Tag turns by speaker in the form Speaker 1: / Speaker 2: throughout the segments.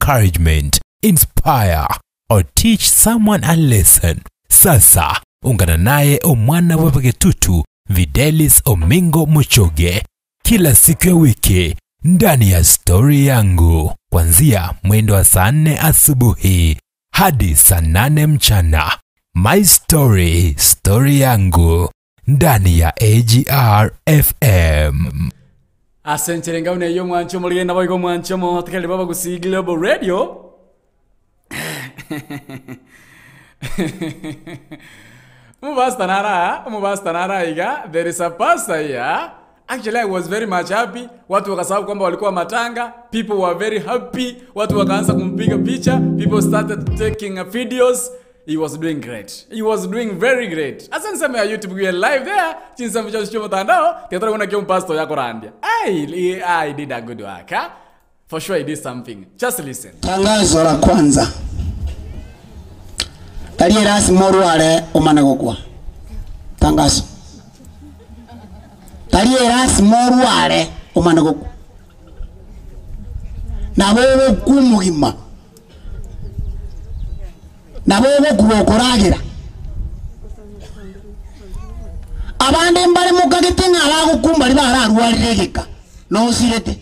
Speaker 1: encouragement, inspire or teach someone a lesson. Sasa ungana naye omwana webegetutu Videlis Omingo Muchoge kila siku ya wiki ndani ya Story Yangu kuanzia mwendo wa saa 4 asubuhi hadi saa 8 mchana. My Story, Story Yangu ndani ya AGR FM.
Speaker 2: Asante ngaune yo mwancho muligenda boygo mwancho mo tukale baba Kisii Global Radio. Mubasta iga, there is a pastor here. Actually, I was very much happy. Watu wakasababu kwamba walikuwa matanga. People were very happy. Watu wakaanza kumpiga picha. People started taking videos. He was doing great. He was doing very great. Asante sana ya YouTube we live there. Chinsa mcha sio mtandao. Tetara kuna kiyo pastor yako randia. I did a good work. Huh? For sure I did something. Just listen.
Speaker 3: Tangazo la kwanza. Taliye rasmi moruale umanagokwa. Tangazo. Taliye rasmi moruale umanagokwa. Na wewe kumugima. Na wewe kuokoragira. Abande mbale mukagitinga abagukumba libara rwaregeka. No sirete.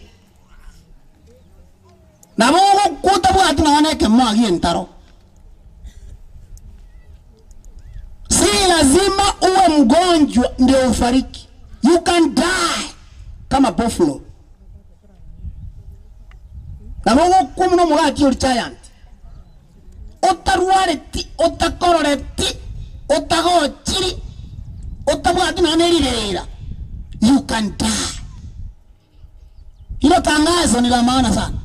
Speaker 3: Na wewe kutabwati na waneke mwagi entaro. Si lazima uwe mgonjwa ndio ufariki. You can die kama buffalo. Na wewe kumno mugati uri giant. Otarwareti, otakororeti, otagochiri, otabwati na nerirera. You can die. Hilo tangazo ni la maana sana.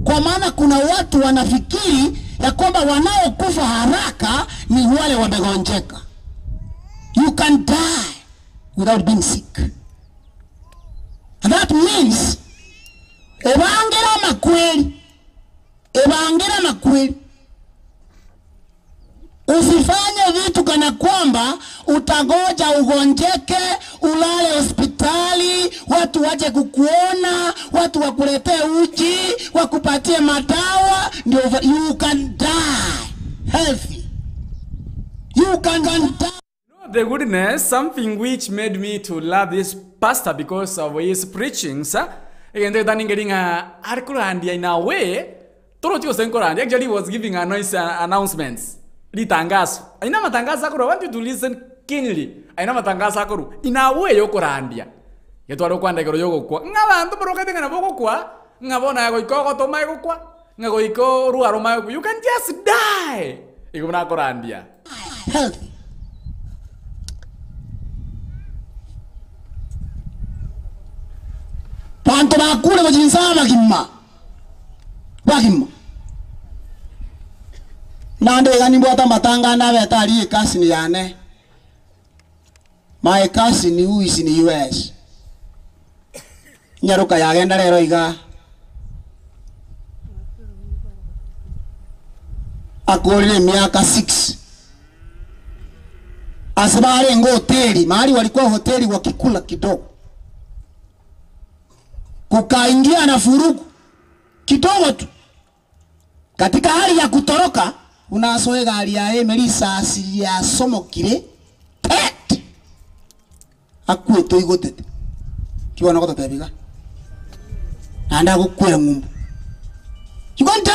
Speaker 3: Kwa maana kuna watu wanafikiri ya kwamba wanaokufa haraka ni wale wamegonjeka. You can die without being sick. And that means evangela makweli. Usifanye vitu kana kwamba utagoja ugonjeke, ulale hospitali, watu waje kukuona, watu wakuletee uji, wakupatie madawa, ndio you can die healthy. You can die.
Speaker 2: The goodness, something which made me to love this pastor because of his preachings. Again, they're getting a article and in a way, actually was giving a noise announcements. Litangazo. Aina matangazo akuru. I want you to listen keenly. Aina matangazo akuru. Ina way yoko randia. Yetu walo kwanda kero yoko kwa. Ngabantu broke tenga boko kwa. Ngabona yako iko toma yako kwa. Ngako iko ruaro mayo. You can just die. Iko mna ko randia.
Speaker 3: Healthy. Panto bakule bajinsa bagimma. Nande gani bwata matanga na betali kasi ni yane. My cousin who is in the US. Nyaruka yagenda rero iga. Akole miaka 6. Asabare ngo hoteli, mahali walikuwa hoteli wakikula kidogo. Kukaingia na furugu kidogo tu. Katika hali ya kutoroka unasoe gari ya Emelisa asili ya somo kile tet akue to igotete kiwana kota tabiga anda gukwe ngumbu kigonta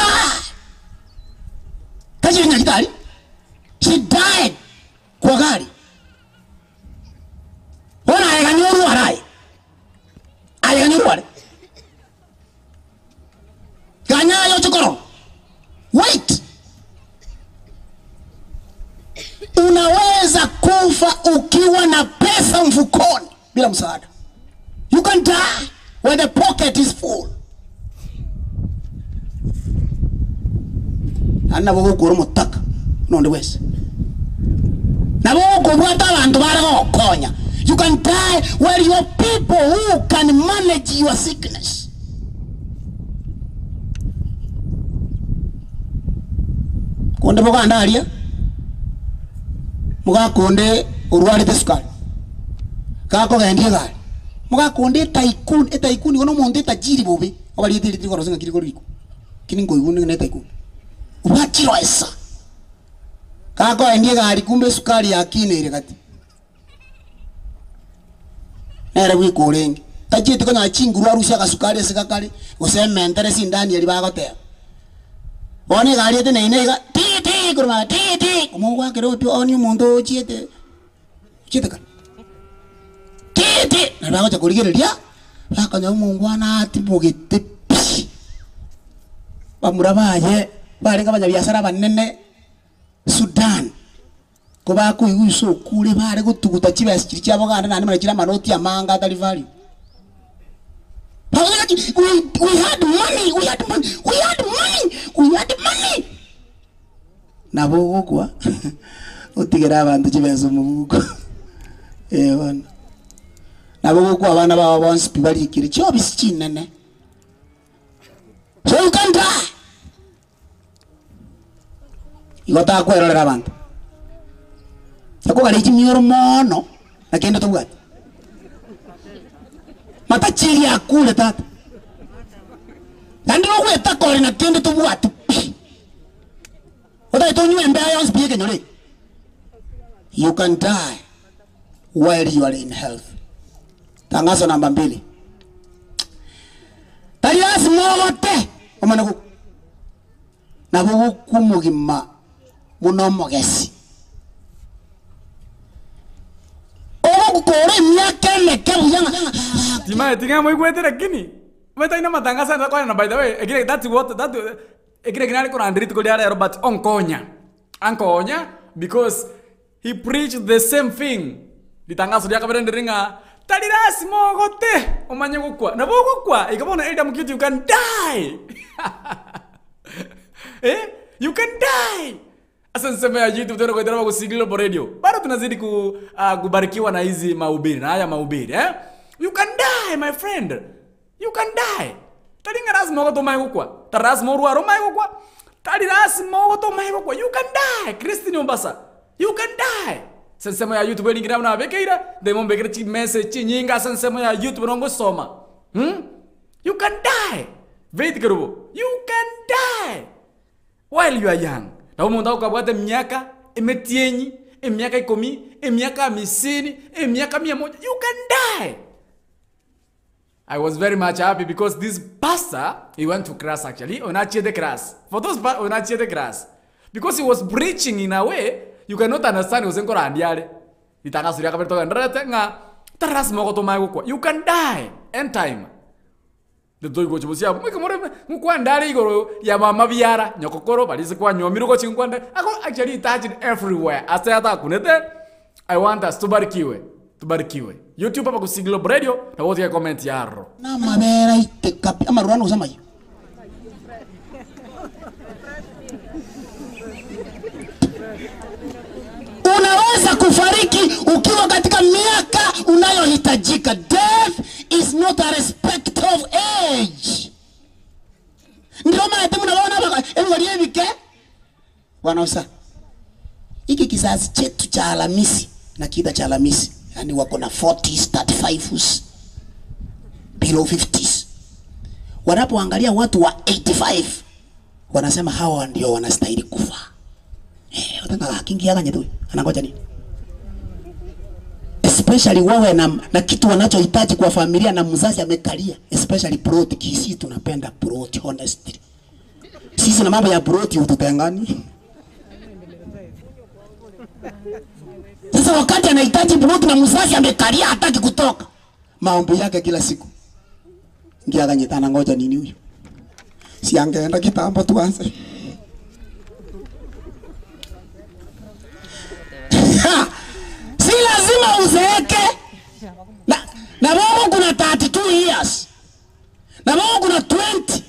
Speaker 3: kaji nya kitali she died kwa gari wana ayanyuru arai kanya yo chukoro wait. Unaweza kufa ukiwa na pesa mfukoni bila msaada. You can die when the pocket is full. Anna bogo koro motaka no the west. Na bogo kubwata abantu barago konya. You can die where your people who can manage your sickness. Konde boga andalia. Muga konde urwari tesukari. Kako gendie gari. Muga konde tycoon, tycoon gono monde tajiri bobe. Abali tiri tiri korosenga kiri koriko. kini ngoigune neta iku ubakiro esa kako endie gari kumbe sukari yakine ile kati era wikurengi tajite kana chinguru arusha ka sukari sikakali useme ndere sindani yali bagotea bone gari ete nei ga ti kurma ti kumugwa kero tu oni mundo chiete ka ti na bago cha kurigereria bakanya mungwana ati bogete bamurabaye barenga abanyabiashara banene Sudan ko bakuiguso kure bare gutuguta kibesi kiri cyaboganda nani marekira manoti amanga atari value. We had money. Nabo kwa utigera abantu kibezo mubuko. Bana. Nabo kwa abana baba bonse bibali kiri cyo bisikinene. So you can die. Igota kwerera abantu. Ako gari chimiro mono nakenda tubwati. Mata chiri akule tata. Nandi wo eta kore nakenda tubwati. Oda itonyu embe ayons biye nyore. You can die while you are in health. Tangazo namba 2. Tarias mogote omanaku. Nabo kumugima munomogesi. Kore miaka leke buyanga.
Speaker 2: Tinga mo ikwete lakini. Weta ina matangazo na kwa na by the way. Egire that's what that egire ginali ko andrit ko diara Robert Onkonya because he preached the same thing. Ditangazo dia kabere nderinga talirasi mogote omanye gukwa. Na bogukwa ikabona elda mukiti you can die. You can die. Asa nsema ya YouTube tena kwa drama kusigilo po radio. Bado tunazidi kubarikiwa na hizi mahubiri, na haya mahubiri, You can die, my friend. You can die. Talinga ras mogo to mai kwa. Taras moru aro mai kwa. Taliras mogo to mai kwa. You can die. Christine Ombasa. You can die. Sensema ya YouTube ni ngira na bekeira. Demo bekira chi message nyinga sensema ya YouTube rongo soma. You can die. Wait karubo. You can die while you are young. Na umuntu ukabwate miaka emetienyi, miaka 10, miaka 50, miaka 100, you can die. I was very much happy because this pastor, he went to class actually, onachie the class. For those onachie the class. Because he was preaching in a way, you cannot understand he was enkora andiale. Itangazo ya kaberto ndrate nga taras mogoto maiko. You can die end time. The doi go chibusia mwikamore mukwa ndali igoro ya mama biara nyokokoro balise kwa nyomiruko chinkwanda ako actually touched everywhere asayata kunete. I want us tubarikiwe YouTube hapa kusigilo radio na wote ya comment yaro
Speaker 3: na mabera itekapi ama ruano usema hiyo unaweza kufariki ukiwa katika miaka unayohitajika. Death is not a respect of age. Ndio maana timu naona baka everybody bike wanaosa hiki kizazi chetu cha Alhamisi na kida cha Alhamisi, yani wako na 40s 35s below 50s. Wanapoangalia watu wa 85 wanasema hawa ndio wanastahili kufa. Watanga kingi yanga nyetu anangoja nini? Especially wawe na kitu wanachohitaji kwa familia na mzazi amekalia, especially proti. Kisii tunapenda proti, honestly. Sisi na mambo ya proti ututengani. Sasa wakati anahitaji proti na mzazi amekalia hataki kutoka, maombi yake kila siku ngiaga nyetana ngoja nini huyo? Si angeenda kitambo tuanze. Si lazima uzeeke. Na wao kuna 32 years. Na wao kuna 20.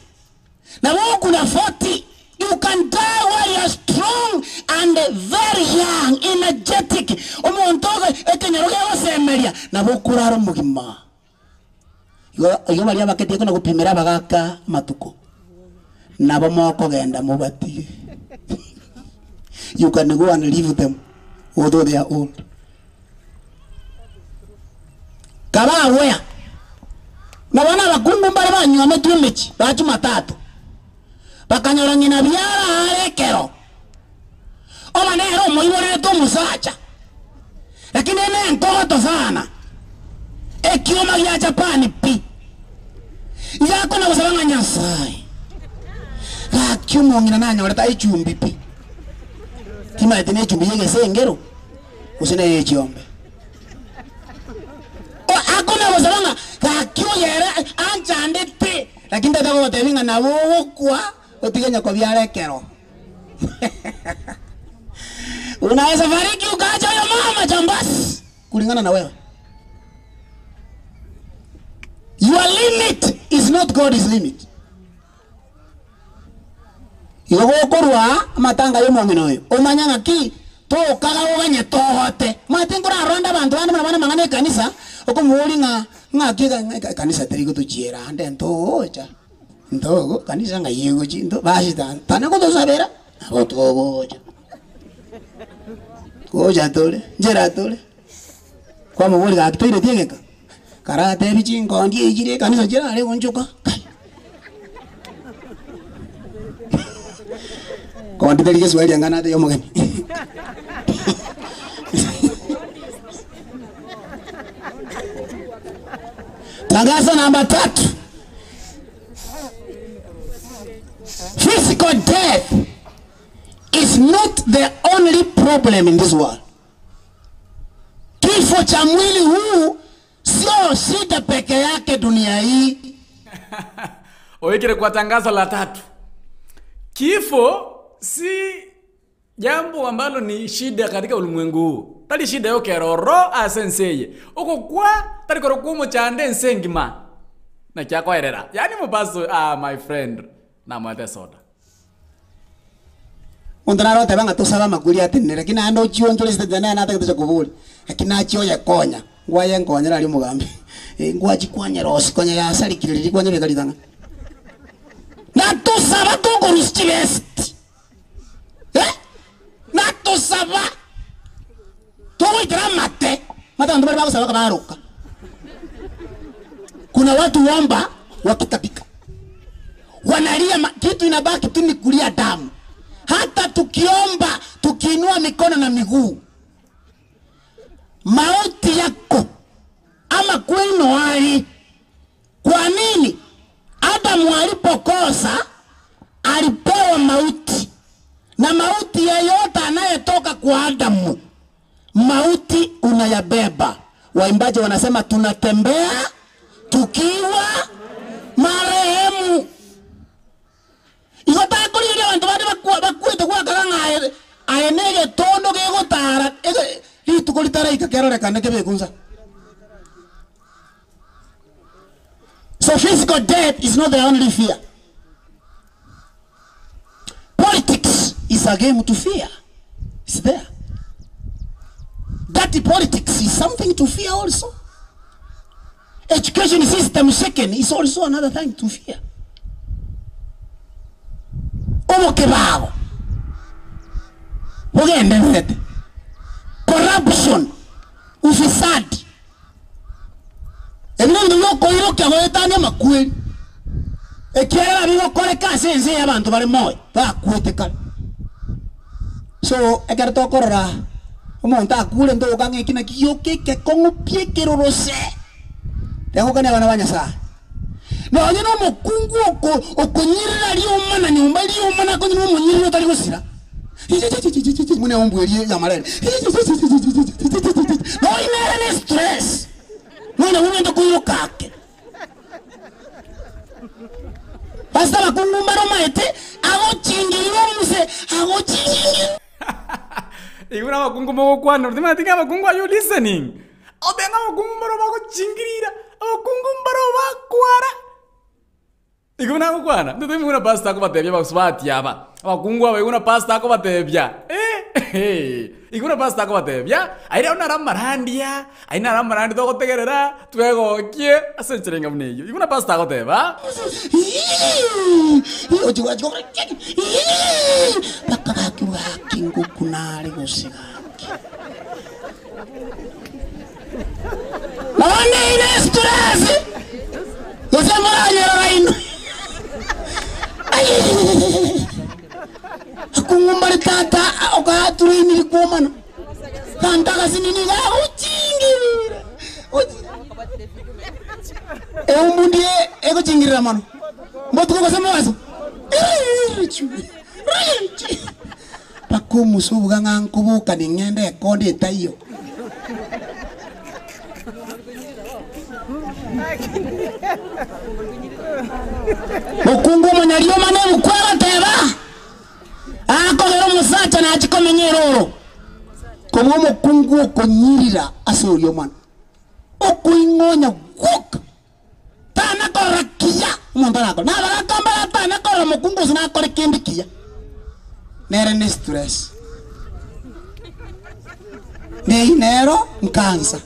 Speaker 3: Na wao kuna 40. You can die while you are strong and very young, energetic. Omontoga ekenyaroge wasemeria na wao kuraro mugima. Yo maria bakete kuna kupimira bagaka matuko. Na bomoko genda mubati. You can go and live them although they are old. Kaba wea na wana bakungu mbali banywa metu mechi batu matatu bakanyora ngina byara arekero oba nero moibore to musacha lakini ene nkoto sana ekioma ya Japan pi yako na kusabanga Nyasaye akiumo ngina nanya wala tai chumbi pi kima etene chumbi yege sengero usina ye chiombe akona kusabanga akio yere anchande pi lakini tatako watevinga na wowo kwa otiganya kwa byarekero unaweza fariki ukaacha huyo mama jambasi kulingana na wewe. Your limit is not God's limit. Yogo korwa matanga yo momino yo omanyanga ki to kaga oganye tohote matengura ronda bantu bana mangane kanisa okomuri nga kiga kanisa terigo to chiera ande ntoja ntogo kanisa nga yego chi ndo basi tana ko to sabera otogo koja tole njera tole kwa mubuli ga kitoire tiegeka karate bichingo ndiye ijire kanisa jira ale onjuka kwa ndibeli Yesu ali angana ate yomugeni tangazo namba 3 physical death is not the only problem in this world. Kifo cha mwili huu sio shida peke yake dunia hii.
Speaker 2: Oikire kwa tangazo la 3. Kifo si jambo ambalo ni shida katika ulimwengu huu. Tali shida yo keroro asenseye. Uko kwa tali korokumo chande nsengima. Na kia kwa erera. Yani mubaso my friend na mwate soda.
Speaker 3: Undana rote banga tusaba makuli atene lakini ando chio ntole sitana na ataka kubuli lakini achio ya konya ngwaye ngonya ali mugambi ngwaji kwanya rosi konya ya sali kilili kwanya le kalitanga na tusaba to gorustivest na tusaba to dramate mata ndo bali kusaba kabaruka kuna watu womba wakitapika wanalia kitu inabaki tu ni kulia damu. Hata tukiomba, tukiinua mikono na miguu, mauti yako ama kwenu wali. Kwa nini? Adamu alipokosa alipewa mauti, na mauti yeyote anayetoka kwa Adamu, mauti unayabeba. Waimbaji wanasema tunatembea tukiwa marehemu. Igota kuri ile bantu bade bakwete kwa kanga ayenege tondo ke gotara itu kuri tara ikakero kane ke bekunza. So physical death is not the only fear. Politics is a game to fear. It's there. Dirty politics is something to fear also. Education system shaken is also another thing to fear. Omo kebao. Ogende corruption, ufisadi. Eno ndo ko iro kya goetania makweli. Ekiera bigo kole kasense y'abantu bali moyo bakweteka. So ekerto korora omonta akule ndo gange kina kiyoke ke kongo pie kerorose. Tengo kana bana banyasa. No nyino mukungu okonyirira lioma na nyumba lioma na konyino munyirira tali gusira. Mune ombweli ya marene. No inere stress. Mwana unaenda kuyoka kake. Basta bakungu mbaro maete ago chingiro muse ago chingiro.
Speaker 2: Iguna bakungu mo kwano ndima tinga bakungu are you listening? Obenga bakungu mbaro bako chingirira. Bakungu mbaro bakwara. Iguna kukwana ndo muna pasta ko batebya baswati aba abakungu aba iguna pasta ko batebya iguna pasta ko batebya aira una ramarandia aina ramarandi to gotegerera twegokie asencherenga muneyo iguna pasta ko teba ojiwa jora bakabaki wakingu kunali gusika Mwana ina stress Ose mwana raino
Speaker 3: Kantaka sinini ga uchingirira. Umundi ego chingirira mano. Mbotu ko sema wazo. Pako musubu ganga nkubuka ningende konde tayo. Mukungu manyariyo mane mukwara teba. Ako gero musacha na achikomenyero. Komo mukungu okonyirira asoriyo man. Okuingonya gok. Tana korakia mondalako. Na barakamba tana kora mukungu sina kore kendikia. Nere ni stress. Nei nero nkansa.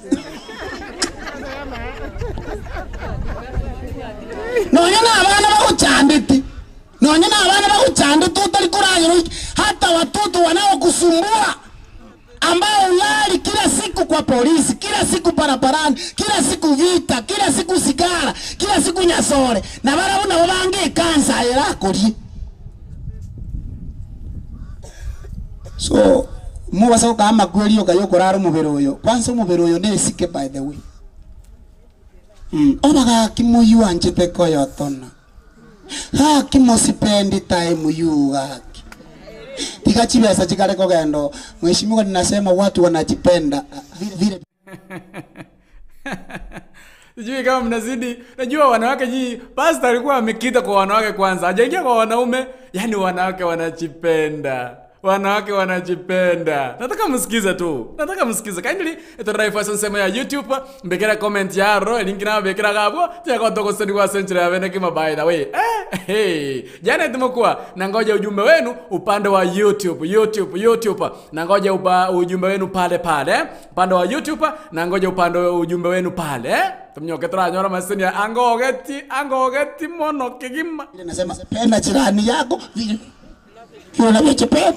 Speaker 3: Nonyana abana bakuchanditi. Nonyana abana bakuchanditi utalikurayo hata watoto wanaokusumbua ambao ulali kila siku kwa polisi, kila siku barabarani, kila siku vita, kila siku sigara, kila siku nyasore. Na bara una wabange kansa yako li. So muba so kama kweli yo kayo koraro muberoyo. Kwanza muberoyo ne sike by the way. Obaga kimuyu anjete koyo tona. Ha kimosipendi time yuga. Tikachibesa chikale kogendo. Mheshimiwa ninasema watu wanajipenda vile.
Speaker 2: Sijui kama mnazidi. Najua wanawake nyinyi pastor alikuwa amekita kwa wanawake kwanza. Hajaingia kwa wanaume. Yaani wanawake wanajipenda. Wanawake wanajipenda. Nataka msikize tu. Nataka msikize. Kindly ito drive sema ya YouTube mbekera comment yaro link na bekera gabo tiako toko sendi kwa century avene kima by the way. Hey. Jana tumekuwa na ngoja ujumbe wenu upande wa YouTube. Na ngoja ujumbe wenu pale. Upande wa YouTube na ngoja upande ujumbe wenu pale. Tumnyoke nyora masini ya angogeti mono kigima.
Speaker 3: Nasema penda jirani yako vile. You love your pet.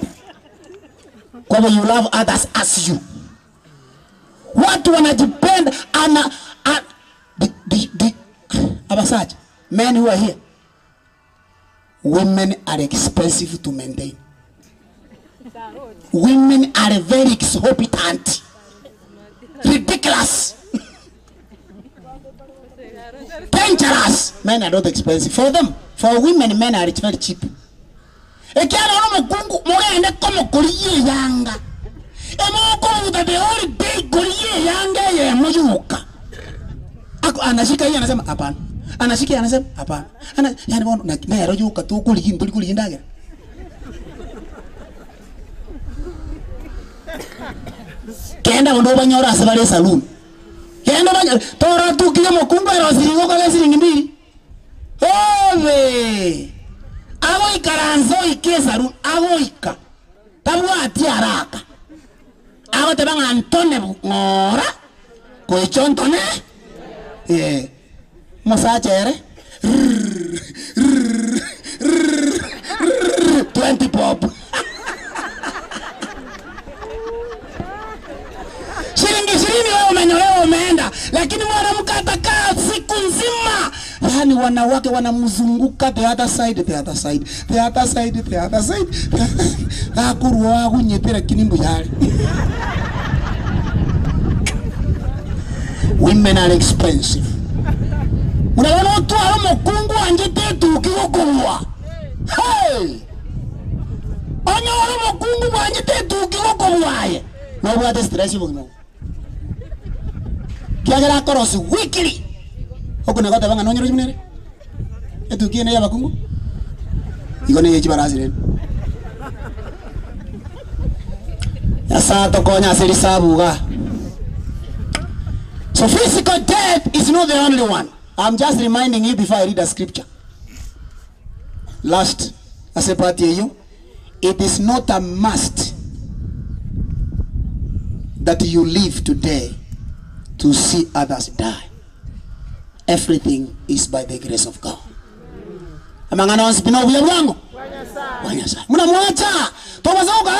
Speaker 3: Kwa you love others as you. Watu wanajipenda abasaje. Men who are here. Women are expensive to maintain. Women are very exorbitant. Ridiculous. Dangerous. Men are not expensive. For them, for women, men are very cheap. Ekiano no mukungu mugende komo kuriye yanga. Emoko utabe ori day kuriye yanga ye muyuka. Ako anashika yeye anasema hapana. Anashika yeye anasema hapana. Yani bono na nero yuka tu kuli ndaga. Kenda ndo banyora asabale saloon. Kenda banyora tora tu kile mukungu ero siringo kale siringi mbili. Ove. Ago ikaranzo ikesaru ago ika tabu ati araka ago te banga antone ngora ko chontone masachere 20 pop shilingi wewe umenyolewa umeenda lakini mwanamke atakaa siku nzima. Yani wanawake wanamzunguka the other side. Akuru wangu nyepera kinimbo yale. Women are expensive. Unaona watu wa mukungu anjete tukigokwa. Hey! Anya wa mukungu anjete tukigokwa ye. No bwa stress bugno. Kiagera korosi weekly. Okuna kota banga nonyoro jimnere. Etu kiene ya bakungu. Igone yechi barazire. Yasa to konya seri sabuga. So physical death is not the only one. I'm just reminding you before I read the scripture. Last, as a part you, it is not a must that you live today to see others die. Everything is by the grace of God. Amangana wansipino uya wangu. Wanyasa. Muna mwacha. Toba zao nga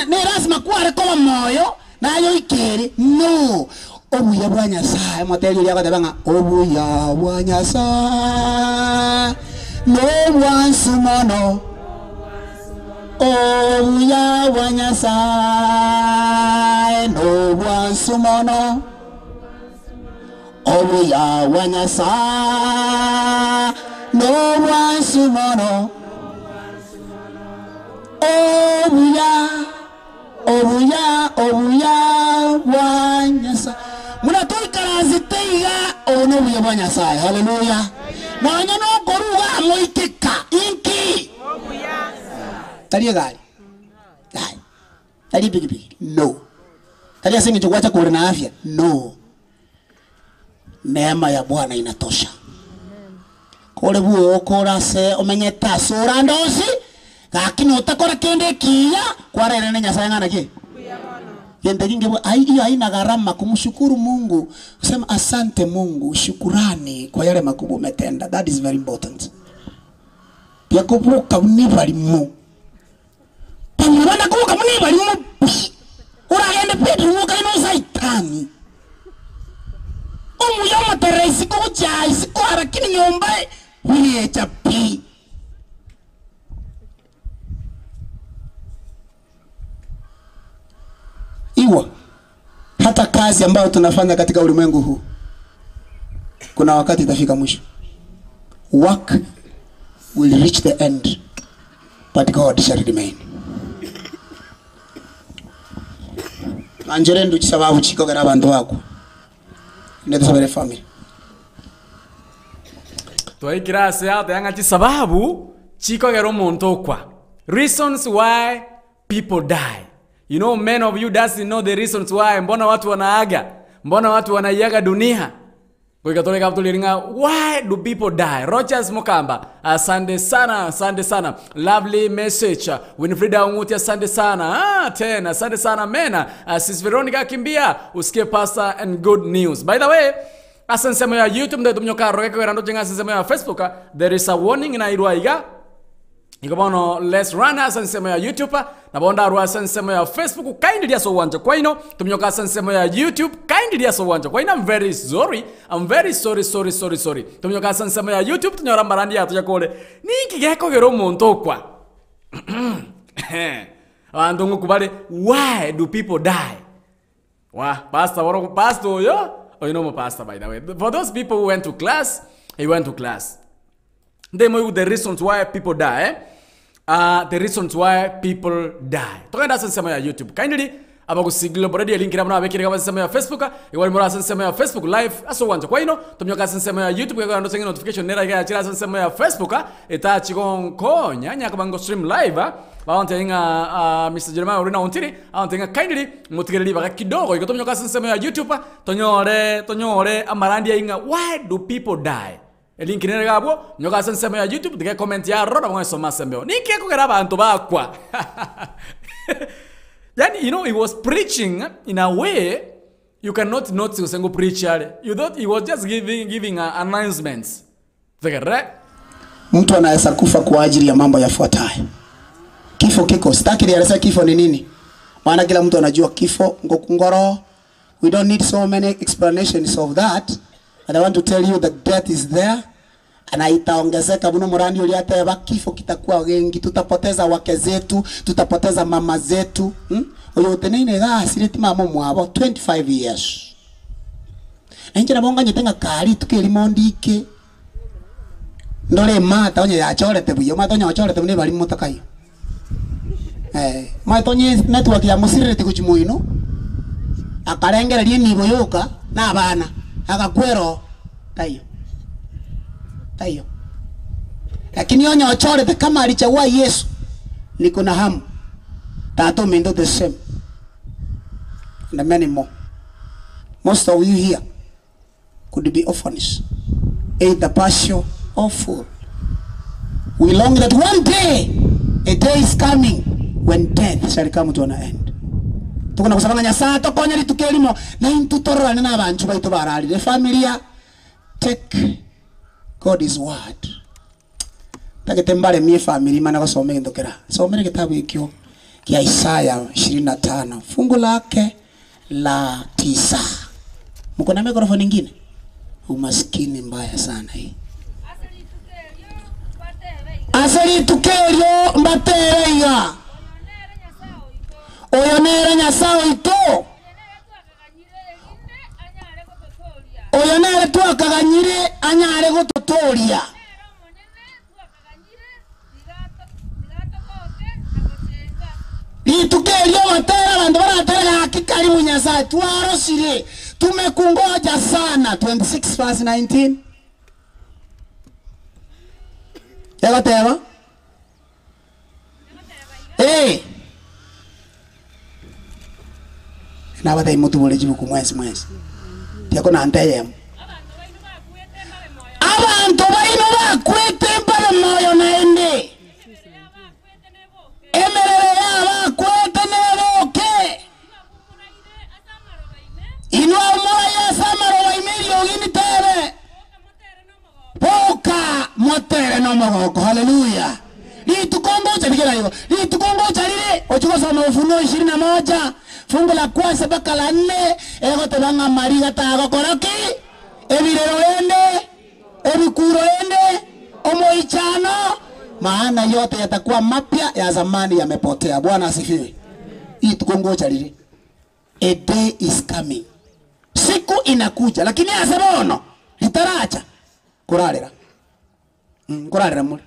Speaker 3: ne rasma kuare kwa moyo na ayo ikere. No. Obuya bwanyasa. Mwateli yaka tabanga. Obuya bwanyasa. No wansumono. Obuya bwanyasa. no bwansumono obuya wanyasa no bwansumono obuya wanyasa muna tuikarazi teiga ono buya wanyasa. Hallelujah. Mwanya no koruga moitika inki obuya taliye gari taliye bigi no taliye singi chukwacha kule na afya no. Neema ya Bwana inatosha. Kole buo kora se omenye tasura ndosi lakini utakora kende kia kwa rere ne Nyasaye ngana ki yende kinge hiyo haina gharama kumshukuru Mungu, kusema asante Mungu, shukurani kwa yale makubwa umetenda. That is very important. Pia kuvuka unibalimu pamwana kuvuka unibalimu uraende Petro muka ino saitani umuyama teresi kuchai kwa lakini nyomba wiye chapi. Iwa hata kazi ambayo tunafanya katika ulimwengu huu kuna wakati itafika mwisho. Work will reach the end but God shall remain. Anjere ndu chisababu chiko gara abantu bako ndeto sabere family
Speaker 2: toi kirase ate anga chisababu chiko gero muntu kwa reasons why people die. You know, many of you doesn't know the reasons why. Mbona watu wanaaga? Mbona watu wanaiaga dunia? Kwa katolika tuliringa, why do people die? Rogers Mukamba, asante sana. Lovely message. Winfrida Unguti, asante sana. Tena, asante sana mena. Sis Veronica Kimbia, usikie pastor and good news. By the way, asansemo ya YouTube, nda tumnyoka roke kwa rando jenga asansemo ya Facebook, there is a warning na iruaiga. Ikabono let's run asansemo ya YouTube na bonda arwa asansemo ya Facebook kindly dia so wanja kwa ino tumnyoka asansemo ya YouTube kindly dia so wanja kwa ino. I'm very sorry tumnyoka asansemo ya YouTube tunyora marandi ya tujakole niki geko gero muntu kwa abantu ngukubale why do people die wa pastor yo know my pastor by the way. For those people who went to class, he went to class. They know the reasons why people die. The reasons why people die. Toka sema ya YouTube. Kindly abakusigilo boredi link na abekire kama sema ya Facebook. Iwali mora sema ya Facebook live aso wanja. Kwa ino tumyoka sema ya YouTube kwa ndo sengi notification nera ya chira sema ya Facebook eta chikonko nyanya kabango stream live. Baonte inga Mr. Jeremiah urina ontiri aontenga kindly mutigiriri baka kidogo ikotomyoka sema ya YouTube tonyore amarandi inga why do people die. Link nere gabo nyoka sema ya YouTube dige comment ya roda mwa soma sembeo niki kugera abantu bakwa. Yani you know he was preaching in a way you cannot not usengo preacher. You thought he was just giving announcements. Zikere
Speaker 3: mtu anaweza kufa kwa ajili ya mambo yafuatayo. Kifo kiko sitaki nieleze kifo ni nini, maana kila mtu anajua kifo ngokungoro. We don't need so many explanations of that. And I want to tell you that death is there. Na itaongezeka buno murandi uliateba kifo kitakuwa wengi, tutapoteza wake zetu, tutapoteza mama zetu. Oyo tenene ga sireti mama mwabo 25 years. Na nje nabonga nyetenga kali tukilimondike. Ndole mata onye yachorete buyo mata onye yachorete bune bali mutakayo. Mata onye network ya musirete kuchimuino. Akarengera lieni boyoka na abana akakwero tayo. Lakini onye ochorete kama alichagua Yesu niko na hamu tato mendo the same and many more. Most of you here could be orphans, either partial or full. We long that one day a day is coming when death shall come to an end. Tukuna kusabanga Nyasaye tokonya litukelimo na intutorana na abantu baito barali the family take God's word. Takitembale mie family mana basome ndokera. Somere kitabu hikyo kia Isaya 25 fungu lake la 9. Mko na mikrofoni nyingine? Umaskini mbaya sana hii. Asali tukelio mbatereiga. Oyonere Nyasaye ito. twakaganyire anyare gututuria itukerio watera bandu baratera hakikari munyasa twarosire tumekungoja sana 26 verse 19 yagateba na bata imutubule jibuku mwezi tiako na antayem abantu baino bakwete mbale moyo naende emerere yabakwete neboke inwa moya samaro baimiri ogini tebe boka motere no mogoko haleluya litukongoja bigera hiyo litukongoja lile ochuko soma Ufunuo 21 fungu la kwanza mpaka la 4 ego tebanga mariga tago koroki ebirero ende ebikuro ende omoichano maana yote yatakuwa mapya ya zamani yamepotea. Bwana asifiwe. Hii tukongoja lile a day is coming, siku inakuja lakini asabono litaracha kurarira kurarira muri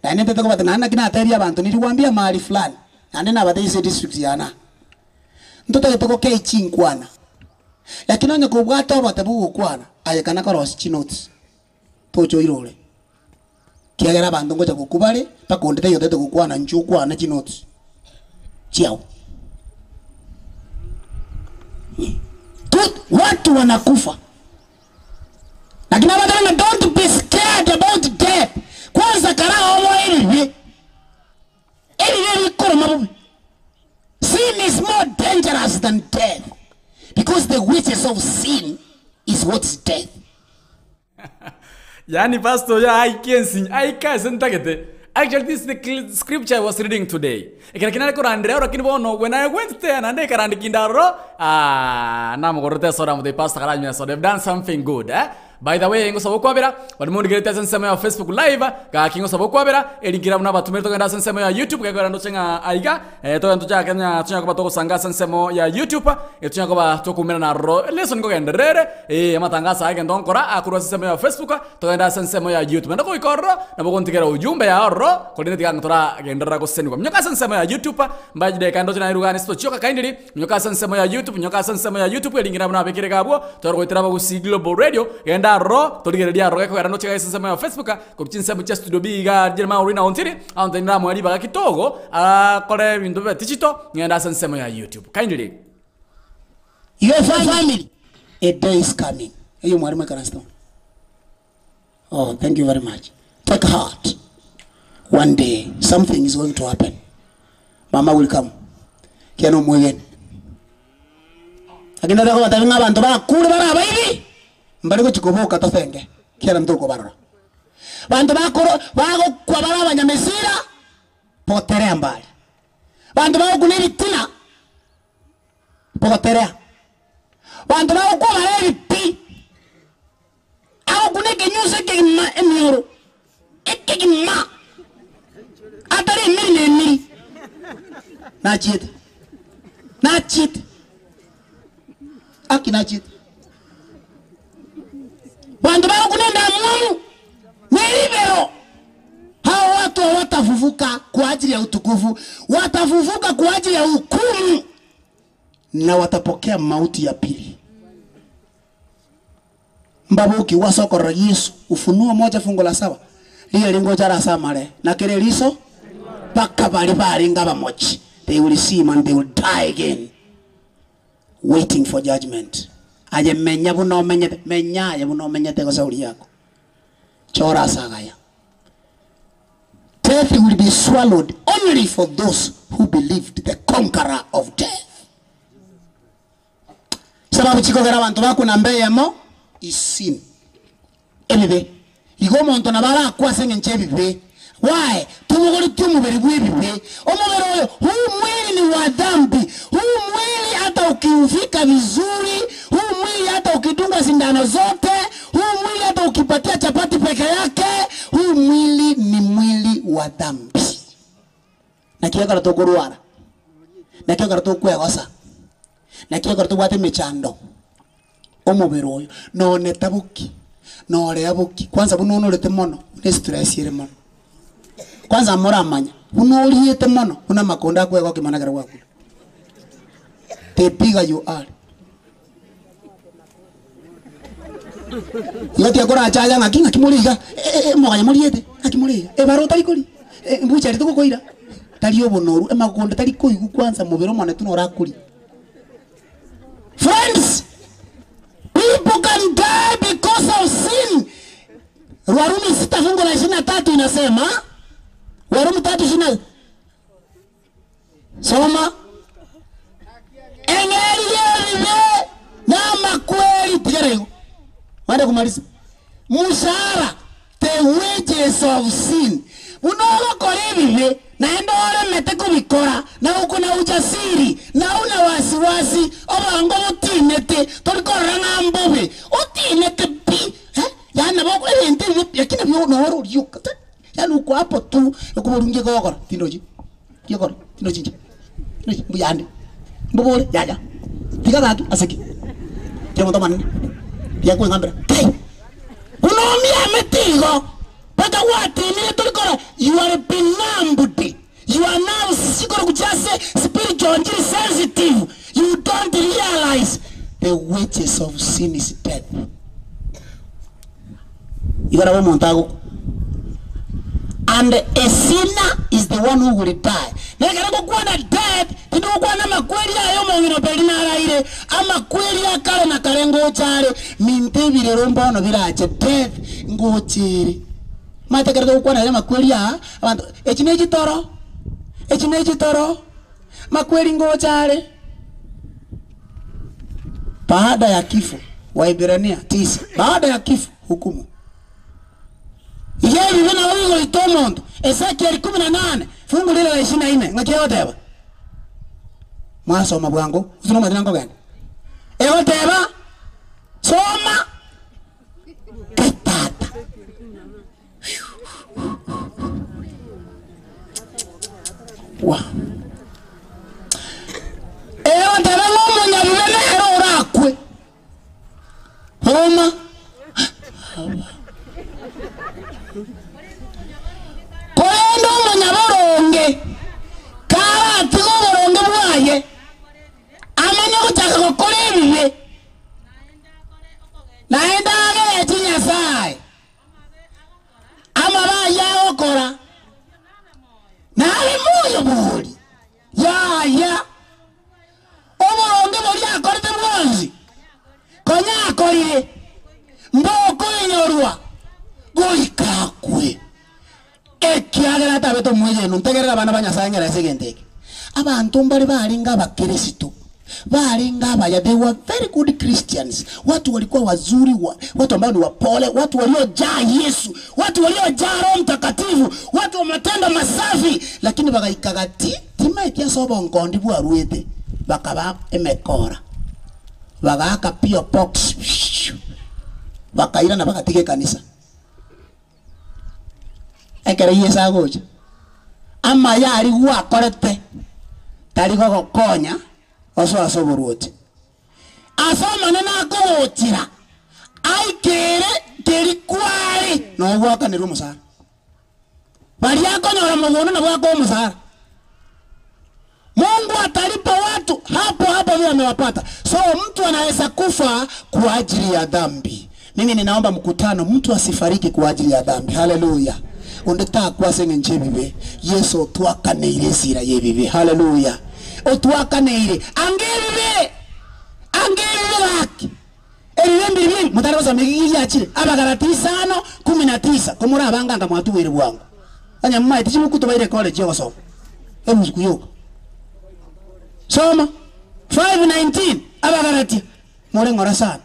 Speaker 3: na nende teko batana kina ateria abantu nilikwambia mahali fulani ande na badaise district yana ntoto yetoko ke chinkwana lakini onye kubwata batabu kwana ayekana koros chinotes tocho irole kiagera abantu ngoja kukubale pakondete yote kukwana nchukwa na chinotes chiao watu wanakufa lakini watu don't be scared about death. Kwanza karao omo elivi koro mabubi. Sin is more dangerous than death because the wages of sin is what's death.
Speaker 2: Yani pastor ya aika sentagete. Actually, this is the scripture I was reading today. Ekina ko randre ora kinbono when I went there and they karandi kindaro nam gorte sora mo de pastor karanya so they've done something good By the way, ngo sabo kwabera bali mu ndigete sensema ya Facebook live ka kingo sabo kwabera elingira muna batumire to ngenda sensema ya YouTube ka gora ndochenga aiga to ntuja kanya tunya ko batoko sanga sensema ya YouTube tunya ko ba to kumena na ro lesson ngo genderere matangasa age ndonkora akuru sensema ya Facebook to ngenda sensema ya YouTube ndako ikorro na bogo ntigera ujumbe ya ro ko ndine tiga ntora gendera ko senwa mnyoka sensema ya YouTube mbaji de kando tena irugani sto choka kaindiri mnyoka sensema ya YouTube mnyoka sensema ya YouTube elingira muna bekire gabo to ro itira bago si Global Radio ro torigereria ro ko erano chega sensema ya Facebook ko chinsema cha studio biga jerma urina ontiri ante ndamo ali baga kitogo kore bintu betichito ngenda sensema ya YouTube kindly
Speaker 3: your family a day is coming ayo mwari mekanasto. Oh, thank you very much. Take heart, one day something is going to happen. Mama will come kiano mwegen akina dako batabinga bantu ba kule bara baby mbariko chikoboka tofenge kiana mtoko barora bantu bakoro bago kwa bara banyamesira poterea mbali bantu bago kuneli tina poterea bantu bago kwa bara pi au kuneke nyuse ke ma emioro ekeke ma atare mili na cheat akina cheat bantu bao kunenda Mungu nilivyo hao watu watafufuka kwa ajili ya utukufu, watafufuka kwa ajili ya hukumu na watapokea mauti ya pili. Mbabuki wasoko ra Yesu Ufunuo 1:7 ile lingo jara samare na kile liso paka bali ngaba mochi they will see him and they will die again waiting for judgment. Aje menya buno menyete menyaye buno menyete ko sauri yako chora sagaya. Death will be swallowed only for those who believed the conqueror of death. Sababu chiko gara bantu bakuna mbeyemo isin ebibe igomo ntona bara kwasenge nchebibe why tumugori tumubere bwibibe omubero oyo huu mwili ni wa dhambi, huu mwili hata ukiufika vizuri, huu mwili hata ukidunga sindano zote, huu mwili hata ukipatia chapati peke yake, huu mwili ni mwili wa dhambi. Na kiyo karato kuruara, na kiyo karato kuegosa, na kiyo karato wate mechando, omubiri oyo none tabuki nore abuki kwanza buno onorete mono ne stress ire mono kwanza moramanya buno oriete mono una makonda kwego kimanagara gwaku te piga you are yoti akora chaja ngakinga kimuriga moganya muriete akimuriga baro tari kuri mbucha rito koira tari obonoru makonda tari koigu kwanza mubiro mane tunora kuri. Friends, people can die because of sin. Warumi 6:23 inasema, Warumi 3:20. Soma. Engeliye na makweli tijarego. Wanda kumaliza. Mushara, the wages of sin. Unaoga korebive naenda ole mete kubikora na uko na ujasiri na una wasiwasi obango utinete tolikora ngambobe utinete bi yana bako ente yakina byo no waro ryuka yana uko hapo tu ukuburunge gokora tindoji yokora tindoji mbuyande mbobole yaja tikagatu aseki temo tomani yakwe ngambra kai unomia metigo But what? You are benumbed. You are now spiritual and sensitive. You don't realize the wages of sin is death. You got a montago. And a sinner is the one who will die. Now you go to death. You don't go to Maqueria. You don't go to Maqueria. Amaqueria Karana Karengo Chare. Minte Viromba no Village. Death go chiri. Mata kerja ukuan aja makweli ya, abantu. Echineji toro, makweli ngochare. Baada ya kifo, Waibrania 9. Baada ya kifo, hukumu. Yeye vina wigo itomondo. Ezekiel 18, fungu lile la 24. Ngakia whatever. Masoma bwangu, usino madinango gani? Whatever. Soma. Ketata. Wow. Ndaba ngomunya bibene hero urakwe. Homa. Koyendo munya boronge. Kara tigo boronge bwaye. Amanya kutaka gukora ibibe. Naenda age tinya sai. Amaba ya okora. Nale moyo boli. Ya. Oboronge boli akorete mwanzi. Konya akorire. Mboko inyorwa. Goikakwe. Ekiagera tabeto mweje nuntegerera bana banyasangera segenteke. Abantu mbali balinga abakirisito. Balinga abaya, they were very good Christians. Watu walikuwa wazuri, watu ambao ni wapole, watu waliojaa Yesu, watu waliojaa Roho Mtakatifu, watu wa matendo masafi, lakini bagaikagati timaitia sobo ngondi bwa ruete. Bakaba emekora. Bagaka pio box. Bakaira na bakatike kanisa. Ekere Yesa goja. Ama yari wa korete. Tari go konya. Oso asoboruote. Asoma nena akogotira. Aikere kerikwari. No waka ni rumusara. Bali yako nyora mugono na wako musara. Mungu atalipa watu hapo vile amewapata. So mtu anaweza kufa kwa ajili ya dhambi. Mimi ninaomba mkutano mtu asifariki kwa ajili ya dhambi. Haleluya. Ondeta kwa senge nchebibe. Yesu tuakane ile sira yebibe. Haleluya. Otuakaneire angeribe laki elimbi mutaro za migi yachire abagarati 5:19 komura abanganga mwatuwere bwangu anya mma itichi mukuto baire college yo so emuzuku yo soma 5:19 abagarati more ngora sana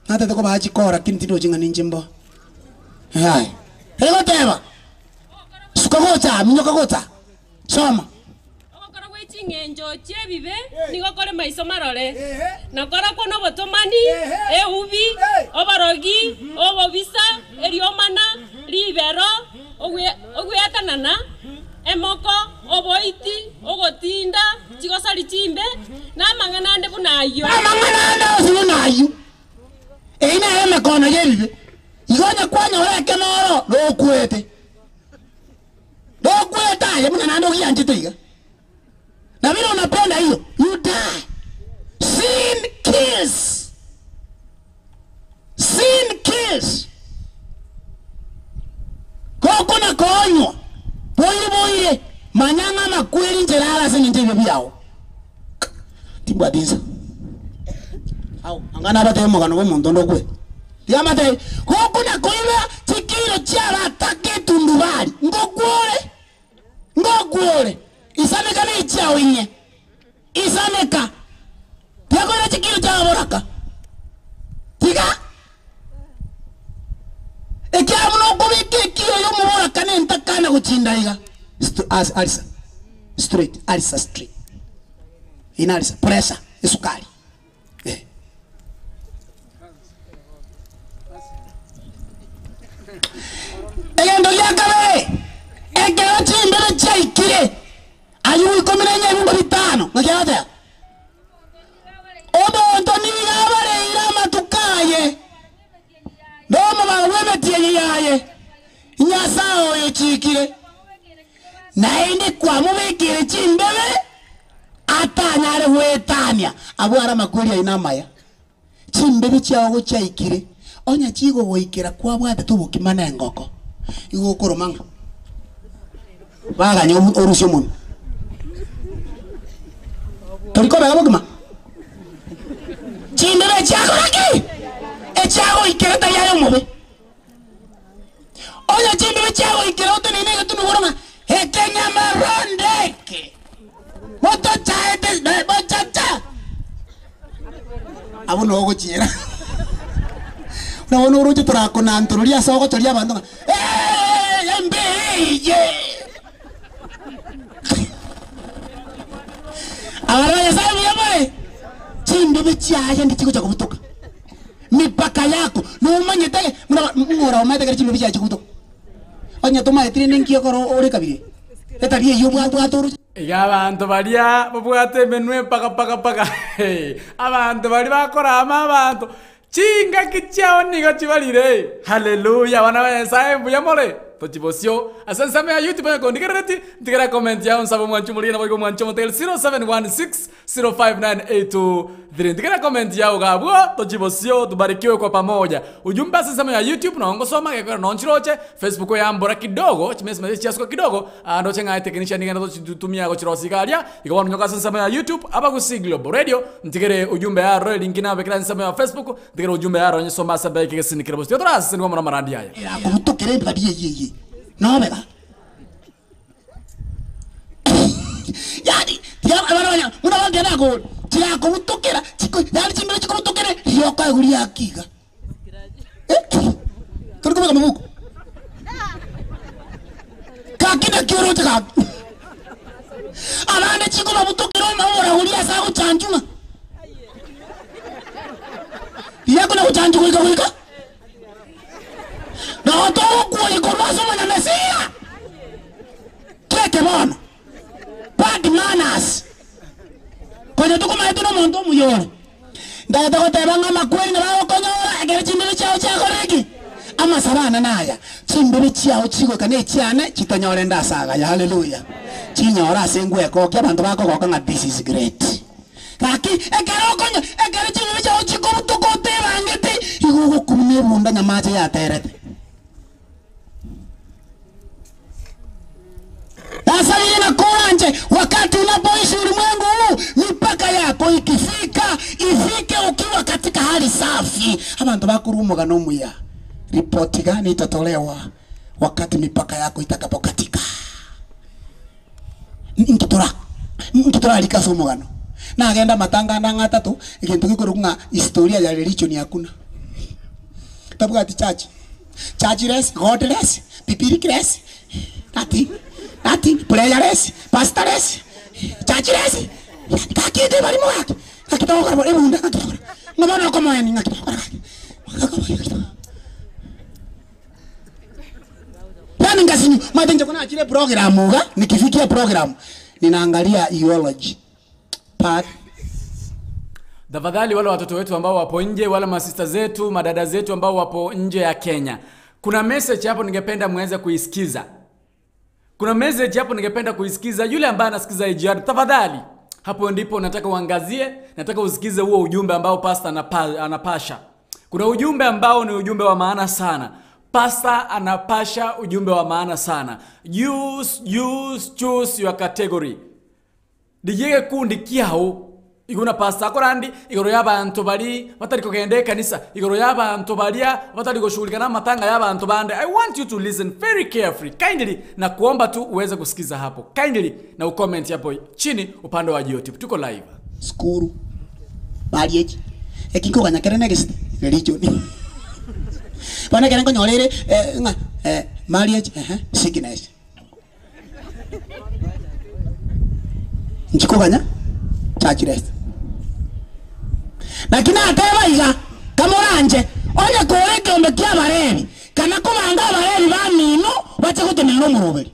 Speaker 3: nata toko baji kora kintido jinga ninjimbo hai hego teba sukogota minyokogota soma
Speaker 4: ngenjo chebibe nigokore maiso marore nakora kono botomani eubi oborogi obobisa eriomana libero ogwetanana emoko oboiti ogotinda chigosari chimbe na mangana nde bunayo
Speaker 3: Ngono yebibe. Igonya kwanya oreke noro no kwete. No kweta ya muna nando kianjite iga. Na vile unapenda hiyo, you die. Sin kills. Sin kills. Koko na konyo. Boire manyanga makweli njerara se njebe byao. Timba dinsa. Au angana abate mogano bo muntu ndokwe. Yamate koko na koiba tikiro cyara take tundubali. Ngogwore. Isameka ni cyao inye. Isameka. Yakora tikiro cyao boraka. Tiga. Ekiamuno kubike kiyo yo mubora kane ntakana guchinda iga. Alisa. Straight. Alisa straight. Inalisa. Pressure. Isukari. Endo yakabe. Ekero chimbele chaikire. Ayu ikomene nyebu bitano. Ngakiyata. Odo Antoni yabare irama tukaye. Domo bawewe tiye yaye. Nyasao yo chikire. Naende kwa mubekire chimbele. Atanyare wetania. Abwara makuri ya inamaya. Chimbele chawo chaikire. Onya chigo goikira kwa bwate tubukimana ngoko. Igo koromanga. Baga nyo orusyo mun. Toliko baga bugma. Chimbele chago laki. Echago ikira tayayo mobe. Onya chimbele chago ikira otenene tu ngoroma. Ekenya marondeke. Moto chaete de bochacha. Abuno ogo chira. Na wono uruju turako na anturulia soko tulia bandu. Mbeye. Awara ya sabu ya mwe. Chimbe chiaya ndi chiko cha kubutoka. Mipaka yako no umanye tege ngora umate kare chimbe chiaya chikubutoka. Onya toma etine nkiyo koro ore kabiri. Etari yo bwa toru.
Speaker 2: Ya abantu balia babwate menwe paka. Abantu bali bakora abantu. Chinga kichao niga chibalire. Haleluya wana wensae mbuyamole. Tochibosio. Asansame ya YouTube ya kondikereti. Tikera comment ya unsabo mwanchumuli na bogo mwanchomo tel 0716059823. Tikera comment ya ugabuo. Tochibosio tubarikiwe kwa pamoja. Ujumbe asansame ya YouTube na ongosoma kwa nonchiroche. Facebook ya mbora kidogo. Chimesema chiasko kidogo. Ando chenga technician niga na tutumia ko chirosikalia. Ikawa nyoka asansame ya YouTube aba kusi Global Radio. Ntikere ujumbe ya ro link na bekira asansame ya Facebook. Tikere ujumbe ya ro nyosoma sabe kikesinikira bosi. Yotoras ni kwa marandi haya.
Speaker 3: Ya kumutokere babiye. No beba. Yani, ya una wanga nako. Tira ko mutokera, chiko, yani chimbele chiko mutokere, yoka guri akiga. Kuri kuma mamuko. Kakina kioro taka. Alande chiko mutokera mawora guri asa ko chanjuma. Yako na kuchanju wika. Na watu kuwa ikomazo mwana mesia. Kete bono. Bad manners. Kwenye tuko maetu na monto muyore. Ndaya tako tebanga makweli na wao konyora. Egere chimbele chao chako reki. Ama sabana naya. Chimbele chao chiko kane chiane. Chitanyore nda saga ya hallelujah. Chinyora sengwe kokia bantu bako kokanga this is great. Kaki egere okonyo. Egere chimbele chao chiko mutuko tebangete. Igugo kumne bunda nyamache ya terete. Sasa na kuranje wakati unapoishi ulimwengu huu mipaka yako ifike ukiwa katika hali safi. Abantu bakurumoga no muya. Ripoti gani itatolewa wakati mipaka yako itakapokatika? Nkitora likaso mugano. Na agenda matanga na ngatatu ikintu gikurunga historia ya religion yakuna. Tabuga ati churchless, godless, pipiricless. Ati prayerless, pastorless, churchless. Kakide bali mwaki. Kakitoka bali munda kakitoka. Ngomano kama yani ngakitoka. Yani ngasi matenje kuna achile program ga nikifikia program ninaangalia theology part.
Speaker 2: Tafadhali wale watoto wetu ambao wapo nje, wala masista zetu, madada zetu ambao wapo nje ya Kenya. Kuna message hapo ningependa muweze kuisikiza. Kuna message hapo ningependa kuisikiza. Yule ambaye anasikiza AGR, tafadhali hapo ndipo nataka uangazie, nataka usikize huo ujumbe ambao pastor anapasha. Kuna ujumbe ambao ni ujumbe wa maana sana. Pastor anapasha ujumbe wa maana sana. Choose your category. Dijege kundi kiao iguna pastor akorandi igoro y'abantu bari batari kugende kanisa, igoro y'abantu baria batari gushughulika matanga y'abantu bande. I want you to listen very carefully, kindly, na kuomba tu uweze kusikiza hapo kindly, na ucomment hapo chini upande wa YouTube. Tuko live.
Speaker 3: Skuru marriage ekiko kanyakere next religion bana kene konyorere marriage sickness njiko kanya church na kina ateba iga kamoranje onya koreke ombekia barebi kana kubanga barebi bamino bache gutemera omuroberi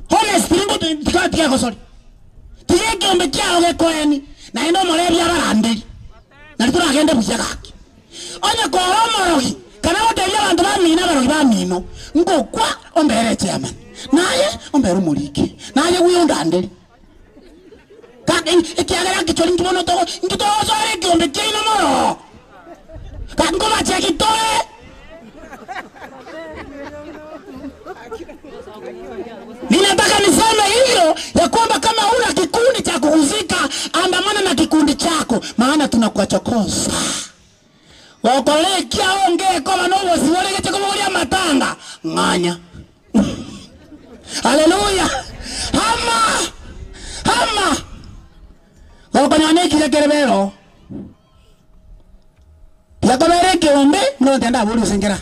Speaker 3: honest ngo tikatia ko sorry tike ombekia oge koeni na endo morebi abarande na turagende bushaka onya koromorogi kana guteria bantu bamina barogi bamino ngo kwa ombere chairman naye ombere umurike naye wiyondande ikiagera kicholi nkibono togo nkitogo sore kiombe kino moro kakuma cheki toe ninataka niseme hivyo ya kwamba kama una kikundi cha kuhuzika andamana na kikundi chako, maana tunakuachokosa wakoleki aonge kama novo siwole kete kumulia matanga nganya haleluya hama Wakanyane kile kerebero. Yakabere kiombe mno tenda bulu sengera.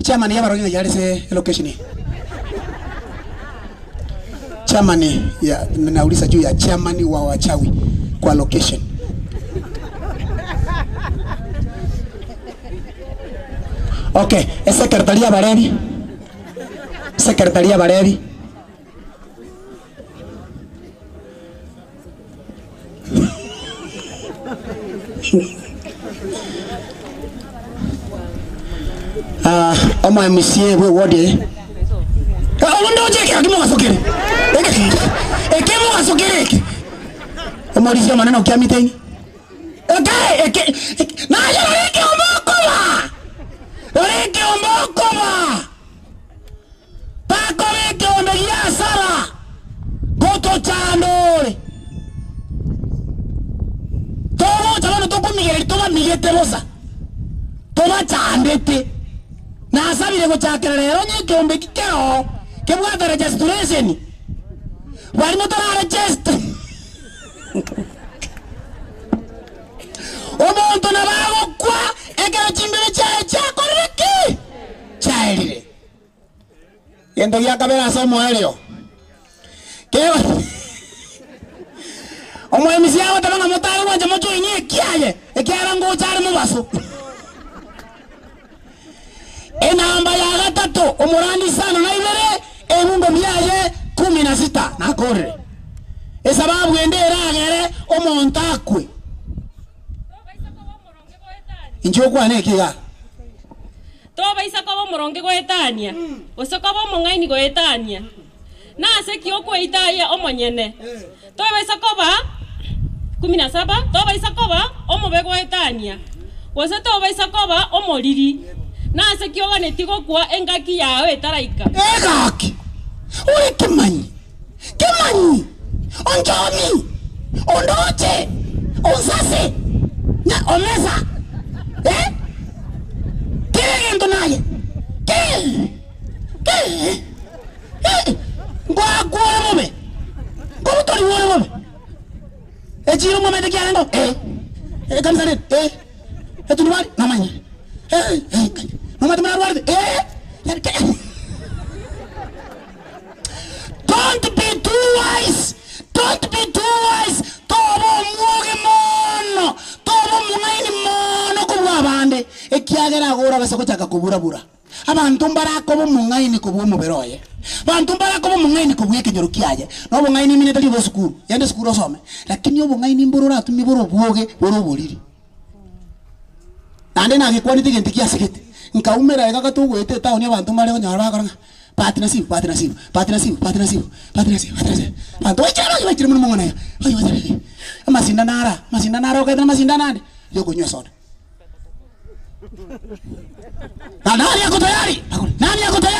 Speaker 3: Chairman ya barogi ya se location. Chairman ya nauliza juu ya chairman wa wachawi kwa location. Okay, secretary Barebi. Secretary Barebi. Oma monsieur we wode ondo cheke akimo gasokere ekemo gasokere omorisia maneno kia meeting eke na yo leke ombokoma pako leke ombegia sara goto chandore todo chabano toko migere toba migete bosa toba chandete na asabire go chakerero nyike ombe kikero kebwata registration wali motara register omonto na bago kwa ekero chimbere cha koreki chaire yendo ya kabera somo helio kewa omo emisi awo tabanga motara wanje mocho inye kiaye ekera ngo chare mu baso enamba ya gatatu omurani sana na ibere ebungo byaye 16 nakore esababu endera agere omontakwe injokwa nekiga
Speaker 4: toba isako bomoronge goetania osoko bomongaini goetania na seki okweitaya omonyene toba isako ba 17 toba isako ba omobe goetania wose toba isako ba omoriri na seki oganetigo kwa engaki yawe taraika
Speaker 3: egaki uri kimanyi onjomi ondoche onsase na omeza kile ndo naye ngwa mobe ngotori wona mobe ejiro mobe de kyanga kamsane etunwali namanya mama tumana warde don't be too wise tobo muge mono tobo mungaini mono kubwa bande ekiagera agora basa kuchaka kuburabura abantu mbarako bo mungaini ko bo muberoye abantu mbarako bo mungaini ko bweke nyorukiaje no bo ngaini mine tali bo sukuru yende sukuru some lakini obo ngaini mborora tumi boro bwoge boro boriri ande na gikwani tigenti kiasikete nkaumera ega katugwete taoni abantu mare ko nyara bakora partnership bantu wachira mun mongona ya masinda nara okaita masinda nande yoko nywa soda nani yako tayari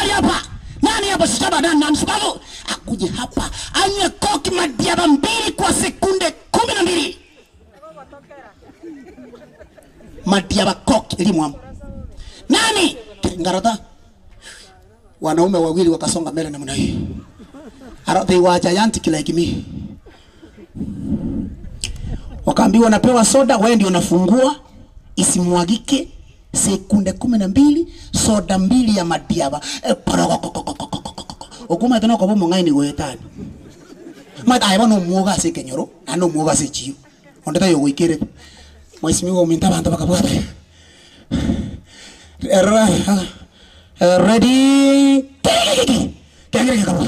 Speaker 3: hapa nani hapa sitaba nani sababu akuje hapa anywe koki madiaba 2 kwa sekunde 12 madiaba koki elimu nani ngarata wanaume wawili wakasonga mbele namna hii. They were gigantic like me. Wakaambiwa napewa soda, wewe ndio unafungua isimwagike sekunde 12, soda 2 ya madiaba. Okuma tena kwa bomo ngaini goetani. Mata aiba no muoga se kenyoro, ano muoga se chiyo. Ondeta yo goikere. Mwisimi wo minta bantu bakabwata. Ready? Kengere kabo.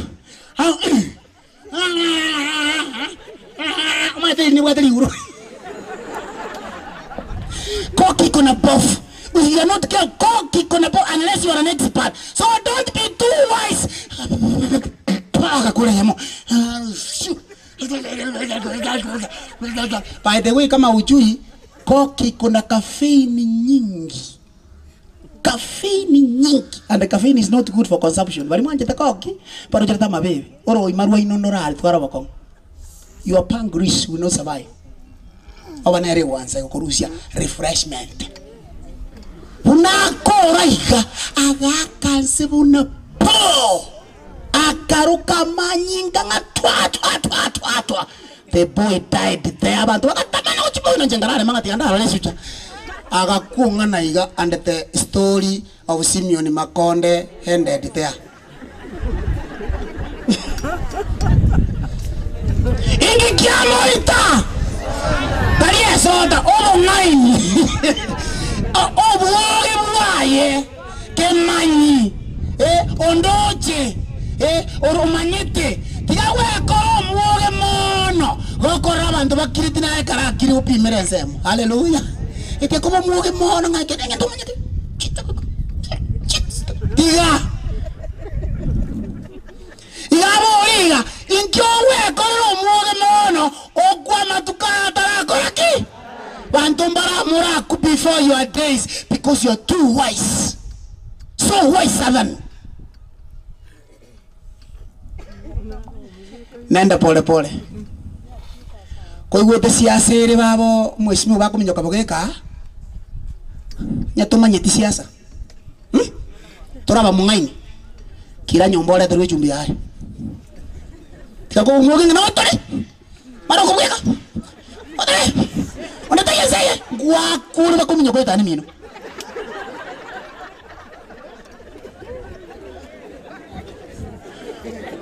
Speaker 3: Ni wateli uro. Koki kuna buff. You are not get koki kuna buff unless you are an expert. So don't be too wise. Kule yamo. By the way, kama ujui, koki kuna caffeine nyingi. And the caffeine is not good for consumption. Bari mwanje takoki, pero jata mabebe. Oro imarwa inonora twara bakong. Your pancreas will not survive. Awanere wanza yokorusia refreshment. Unakora ika agakanse buna po. Akaruka manyinga ngatwa. The boy died there. Abantu bakatamana uchibona njengarare mangati andara lesucha. Agakunga naiga and the story of Simeon Makonde ended there. Ingi kiamo ita Taria soda obo ngaini obo waye Kemani ondoche oromanyete tigawe ko muoge mono gokora abantu bakiritina ekara kiri upimere nsemo. Hallelujah. Ite como muoge mono ngake denga tomanyete tiga Iga injowe kono muoge mono ogwa matukata rakoraki bantombara muraku before your days because you are too wise, so wise than nenda pole ko igwete siasa ere babo mwesimu bako minyoka bogeka nyatomanyeti siasa toraba mungaini kila nyombole terwe chumbi yae Kako muoge na otore. Maro ko bweka. Otore. Onda taye seye. Gwa kuru ba kuminyo ko tani mino.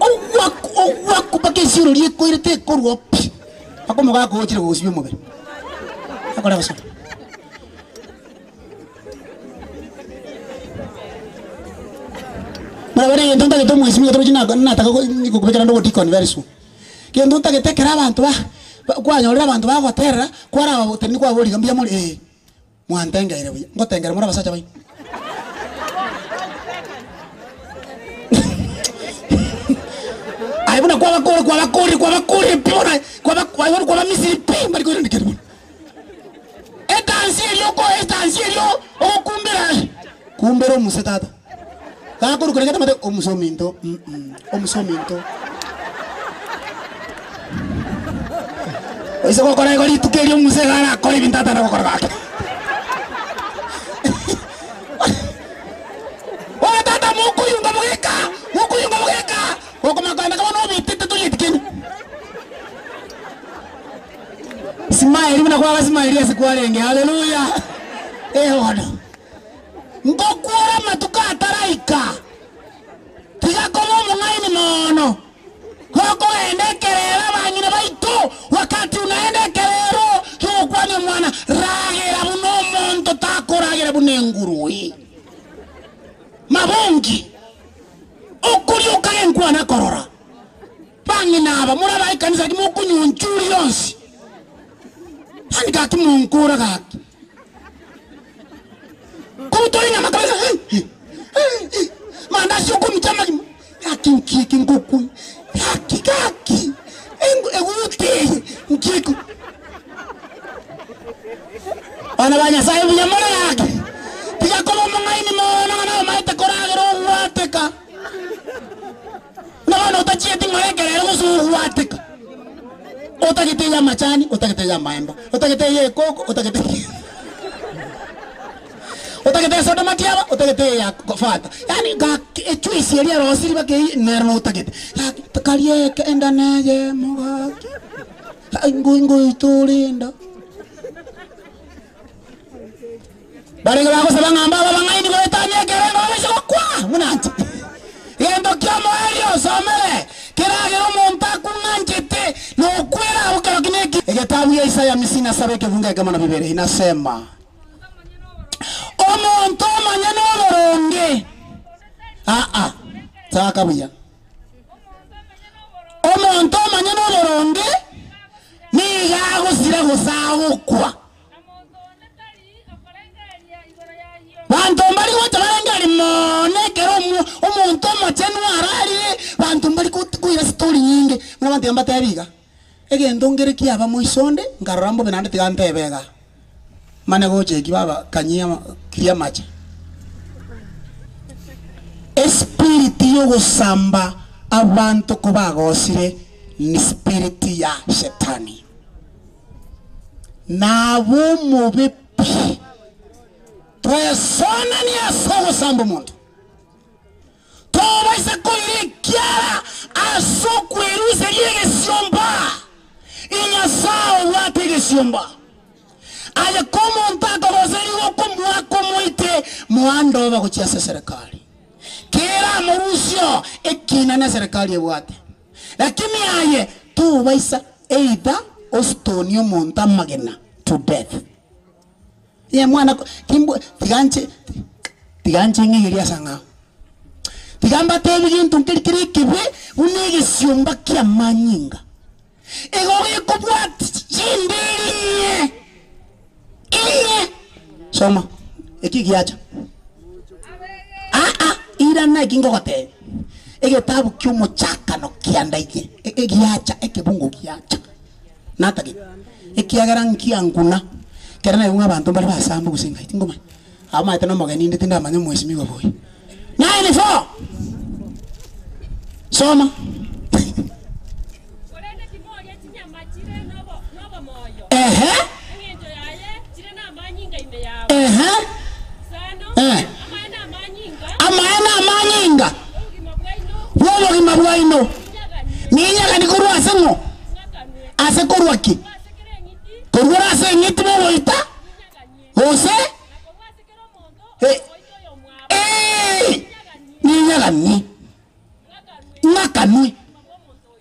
Speaker 3: Owa ko ba ke siro ri ko irete ko ro. Ako mo ga ko chire ko sibi mo be. Ako la baso. Mara yendo nta keto mwezi mwe trojina na taka ko kubekera ndo tikon very soon. Kendo nta ketekera abantu ba kwa nyorera abantu ba goterera kwara teni kwa boli gambia muri mwantenga ire buya ngotengera muri basacha bai. Ai buna kwa bakuri pona kwa misiri pe mbali ko ndikere. Etansirio o kumbera musetata. Kakuru kena kata mate omusominto. Oisa ko kora igori tukeri omusegara kori bintata na kokora kake. Oya tata mukuyunga mugeka. Oko makanda kama no bitete tulitikeni. Smile mna kwa smile sikwalenge. Hallelujah. Oda. Ngokura matukata raika tiga komo mungaini mono koko endekerera banyine baitu wakati unaendekerero yokwani mwana ragira buno monto takoragira bunengurui mabongi okuri ukagengwa na korora bangi naba muraba ikanisa kimukunyunchuri yonsi hani kaki munkura kaki kutori nyama kabisa manda shuku mchama kaki nguku kaki egute nkiku ana banya sahibu nyamara yake pia kolo mangaini mona na maite koragero wateka na utachie tingorekere gusu wateka utakiteya machani utakiteya maemba utakiteya koko utakiteya soda matiaba utakiteya kofata yani ga echuisi ya rosiri bake nerno utakite takalie enda naye mogaki ingo itulinda barega bako sabangamba babangaini boetanya kerengo besho kwa munati yendo kyamo elio somele kiragero montaku nanjete no kwera ukarokineki egetabu ya Isaya 57 kevunga kama na Biblia inasema omonto manyano boronge taka buya omonto manyano boronge ni gago sira gusagukwa bantu mbali ko tabarengari mone kero omuntu machenu arari bantu mbali kuira story nyinge mwana bantu ambata yabiga egendo ngere kiaba moisonde ngarambo benande tigantebega mane goche kibaba kanyia kiria macha spirit yo gusamba abantu kubagosire ni spirit ya shetani nabo mubi Tuesona ni asogo sambo mondo. Toba isa koire kiara asoko eruze yege siomba. Inya sao wate yege siomba. Ale komo ntako rozeri wako mwako mwite muando oba kuchia serikali. Kera morusio ekina na serikali wate. Lakini aye toba isa either ostonio monta magena to death. Ye mwana kimbo tiganche ngiria sanga tigamba tebi gintu kirikiri kibe unege siomba kia manyinga egoge kopwa chindiri inye soma ekigiacha ira na kingo kote egetabu kyumo chakano kiandaike egiacha ekebungo kiacha nataki ekiagara nkianguna kerana yunga bantu bali basambu kusinga itingoma ama itano magani ndinda manyo mwesimiwa boy 94 soma
Speaker 4: Korene kimoja chinyama chire nobo moyo. Ng'enjo yaye chire na manyinga ime yawe. Sano. Amaena manyinga.
Speaker 3: Wobo gimabwaino. Ninya kani kurwa sengo. Ase kurwa ki. Kurwa ase ngiti bo ita. Ose? Ninya kani. Nakanui.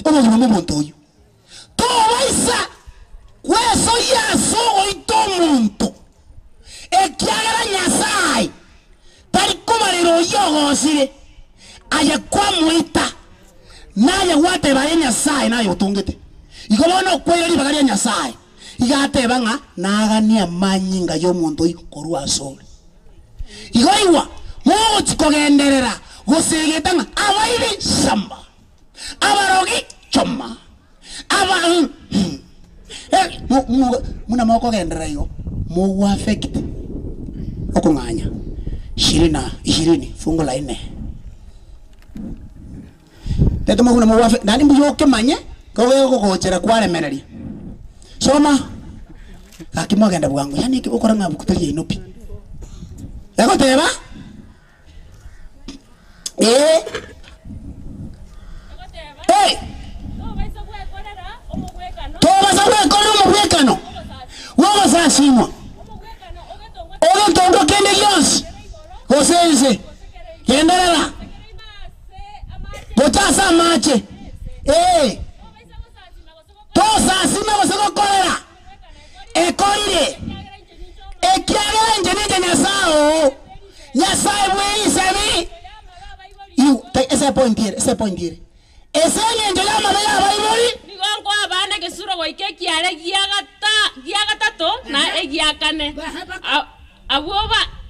Speaker 3: Obo gimabontoyo. Towaisa. Weso yaso oito muntu. Ekiagera nyasai. Tarikumariro yogosire. Aya kwa muita. Naye wate bare nyasai naye utungete. Ikobono kweli bagari nyasai. Igate banga nagania manyinga yo muntu ikorwa sore. Igoiwa mo tikogenderera gosegetanga abairi samba. Abarogi choma. Aba muna moko gendera yo mo affect okunganya 20 fungo la 4 teto mo mo affect nani mbuyo kemanye ko kochera kware meneri soma akimo genda bwangu yani ukora ngabu kutari inopi yako teba Toba sawe kono mubwekano. Woba sashimwa. Oge tongo kende yos. Hosense. Yenderera. Potasa mache. Tosa sima wasoko kolera. Ekoire. Ekiagera njeni nyasao. Nyasai bwe isemi. you ese point here ese nyenjo ya mabaya baibori
Speaker 4: nigongo abana gesuro goike kiare gia gatatu na egia kane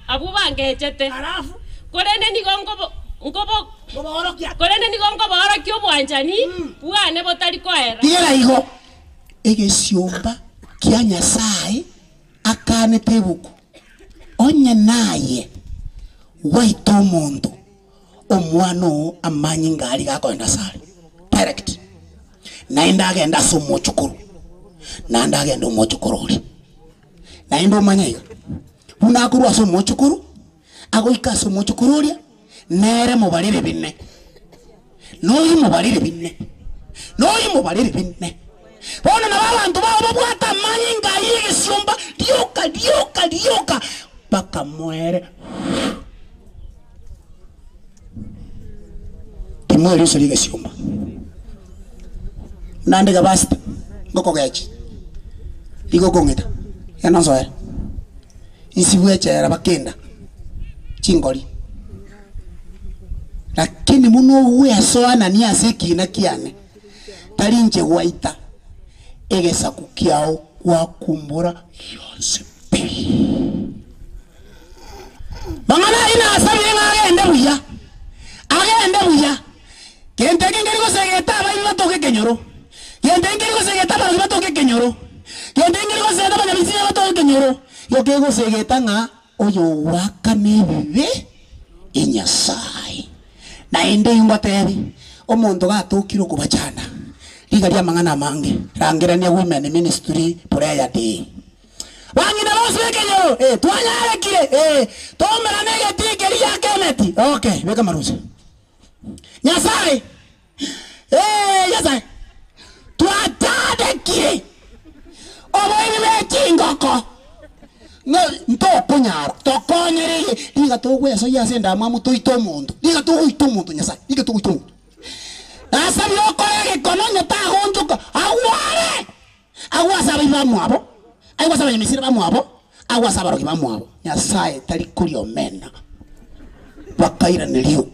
Speaker 4: abuba ngechete
Speaker 3: alafu
Speaker 4: korene nigongo borokia obwanjani bwane botari koera
Speaker 3: tigera igo egesiomba kia Nyasaye akane tebuku onye naye waito omonto omwano amanyi ngari gakoenda sare direct naenda agenda somochukuru nanda agenda omochukuru ori naenda omanyiga unakuru asomochukuru agoika somochukuru ori nere mubarire binne noyi mubarire binne bona na babantu babo babwata amanyi ngari egesiomba lyoka paka muere kimweli usirige siomba nande gabasta ngoko gachi igo kongeta yana zoera isiwechera bakenda chingoli lakini muno uyasoana ni asekina kiane talinje waita egesa kukiao kwa kumbura yonse mangana ina asabi ngagende buya kente ngiri gosegeta abaino toke kenyoro kente ngiri gosegeta abaino toke kenyoro kente ngiri gosegeta abanyabisi batoke kenyoro yoke gosegeta nga oyo wakane bibe Nyasaye na ende ingwatebi omuntu gatukiro kubachana ligaria mangana mange rangerania women ministry prayer day wangina bose kenyoro twanyare kire tomera negeti ya kemeti okay weka maruza Nyasaye tuatade kire oboyi bekingoko ntokonyara tokonyere liga togwe so yasenda mamu toito mundu liga toito mundu Nyasaye liga toito mundu asa byokore kononya ta honjuka awasa bibamwabo awasa banyamisira bamwabo awasa baroki bamwabo Nyasaye tali kulyo mena bakaira neliyo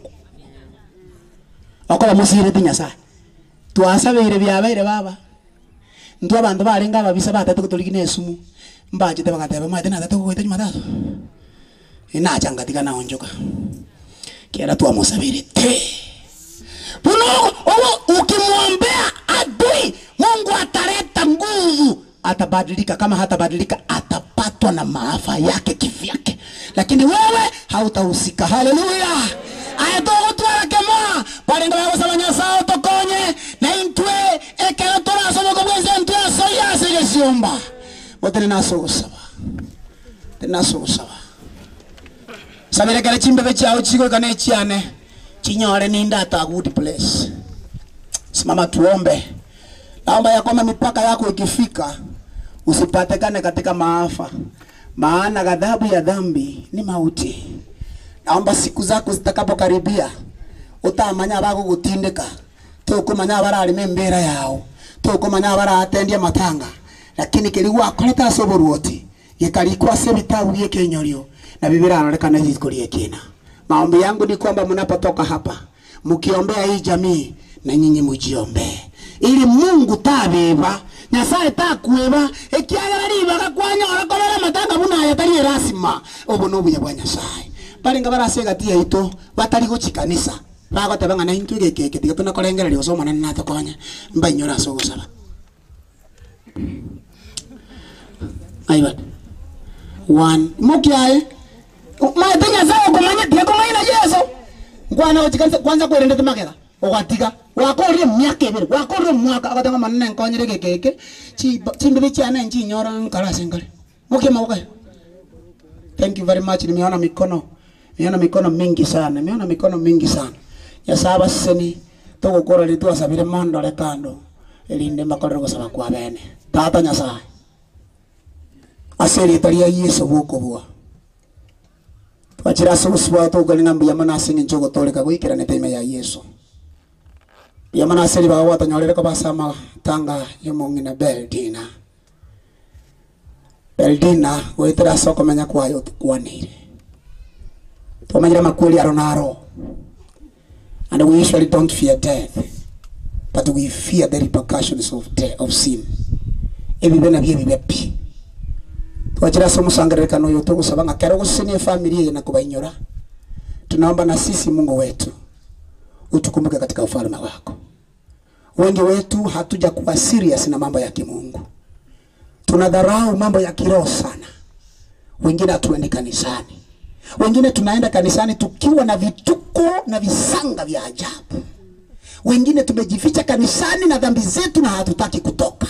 Speaker 3: okola musire ti Nyasaye twasabere byabaire baba ntwa abantu barenga babisa batatu kutolikine esumu mbaje tebangateba mate na tatu kwete matatu ina changa tika na onjoka kiera tu amusabiri te puno ukimwombea adui Mungu ataleta nguvu atabadilika kama hatabadilika atapatwa na maafa yake kivyake lakini wewe hautahusika haleluya ayatogo twara kema palinga babo sabanya sao tokonye na intwe ekero tora somo kobwenze ntwe soya segesiomba otene naso gusaba sabere kale chimbe chao chiko kane chiane chinyore ninda ata good place simama tuombe naomba ya kwamba mipaka yako ikifika usipatikane katika maafa maana ghadhabu ya dhambi ni mauti naomba siku zako zitakapokaribia utamanya bako gutindika tokumanya barari membera yao tokumanya bara atendia matanga lakini kiliwa akoleta soboruoti yekalikuwa sebitabu yekenyorio na Biblia inaonekana hikolie kina maombi yangu ni kwamba mnapotoka hapa mkiombea hii jamii na nyinyi mujiombee ili Mungu tabeba Nyasaye takueba ekiagala libaga kwanya orakolera matanga buna yatali rasima obono buya bwa Nyasaye balinga barasega tia ito batali guchikanisa bago tabanga na intu gekeke tigatuna kolengera lyosoma na natokonya mbanyora so gusaba aibat one mukiae maitenya zao kumanya tia kumaina Yesu ngwana uchikanza kwanza kwelende tumakela ogatika wakorie myaka ebere wakorie mwaka agatanga manene nkonyere gekeke chimbe cyane njinyora nkarase ngale muke mawaka. Thank you very much. Nimeona mikono mingi sana yasaba seni togokora litwa sabire mando le kando elinde makorero gusaba kwa bene tata Nyasaye aseri taria Yesu boko bwa twachira suswa togali nambu yamana singi njogo toleka gwikira neteme ya Yesu yamana seri ba wata nyolere ko basama tanga yomongina Beldina wetera soko menya kwayo tukwanire tomanyira makuli aronaro And we usually don't fear death, but we fear the repercussions of death, of sin. Ebibena byebibepi. Twajira somo sangereka no yoto kusabanga kero gusene family na kubainyora. Tunaomba na sisi Mungu wetu utukumbuke katika ufalme wako. Wengi wetu hatuja kuwa serious na mambo ya kimungu. Tunadharau mambo ya kiroho sana. Wengine hatuendi kanisani. Wengine tunaenda kanisani tukiwa na vituko na visanga vya ajabu. Wengine tumejificha kanisani na dhambi zetu na hatutaki kutoka.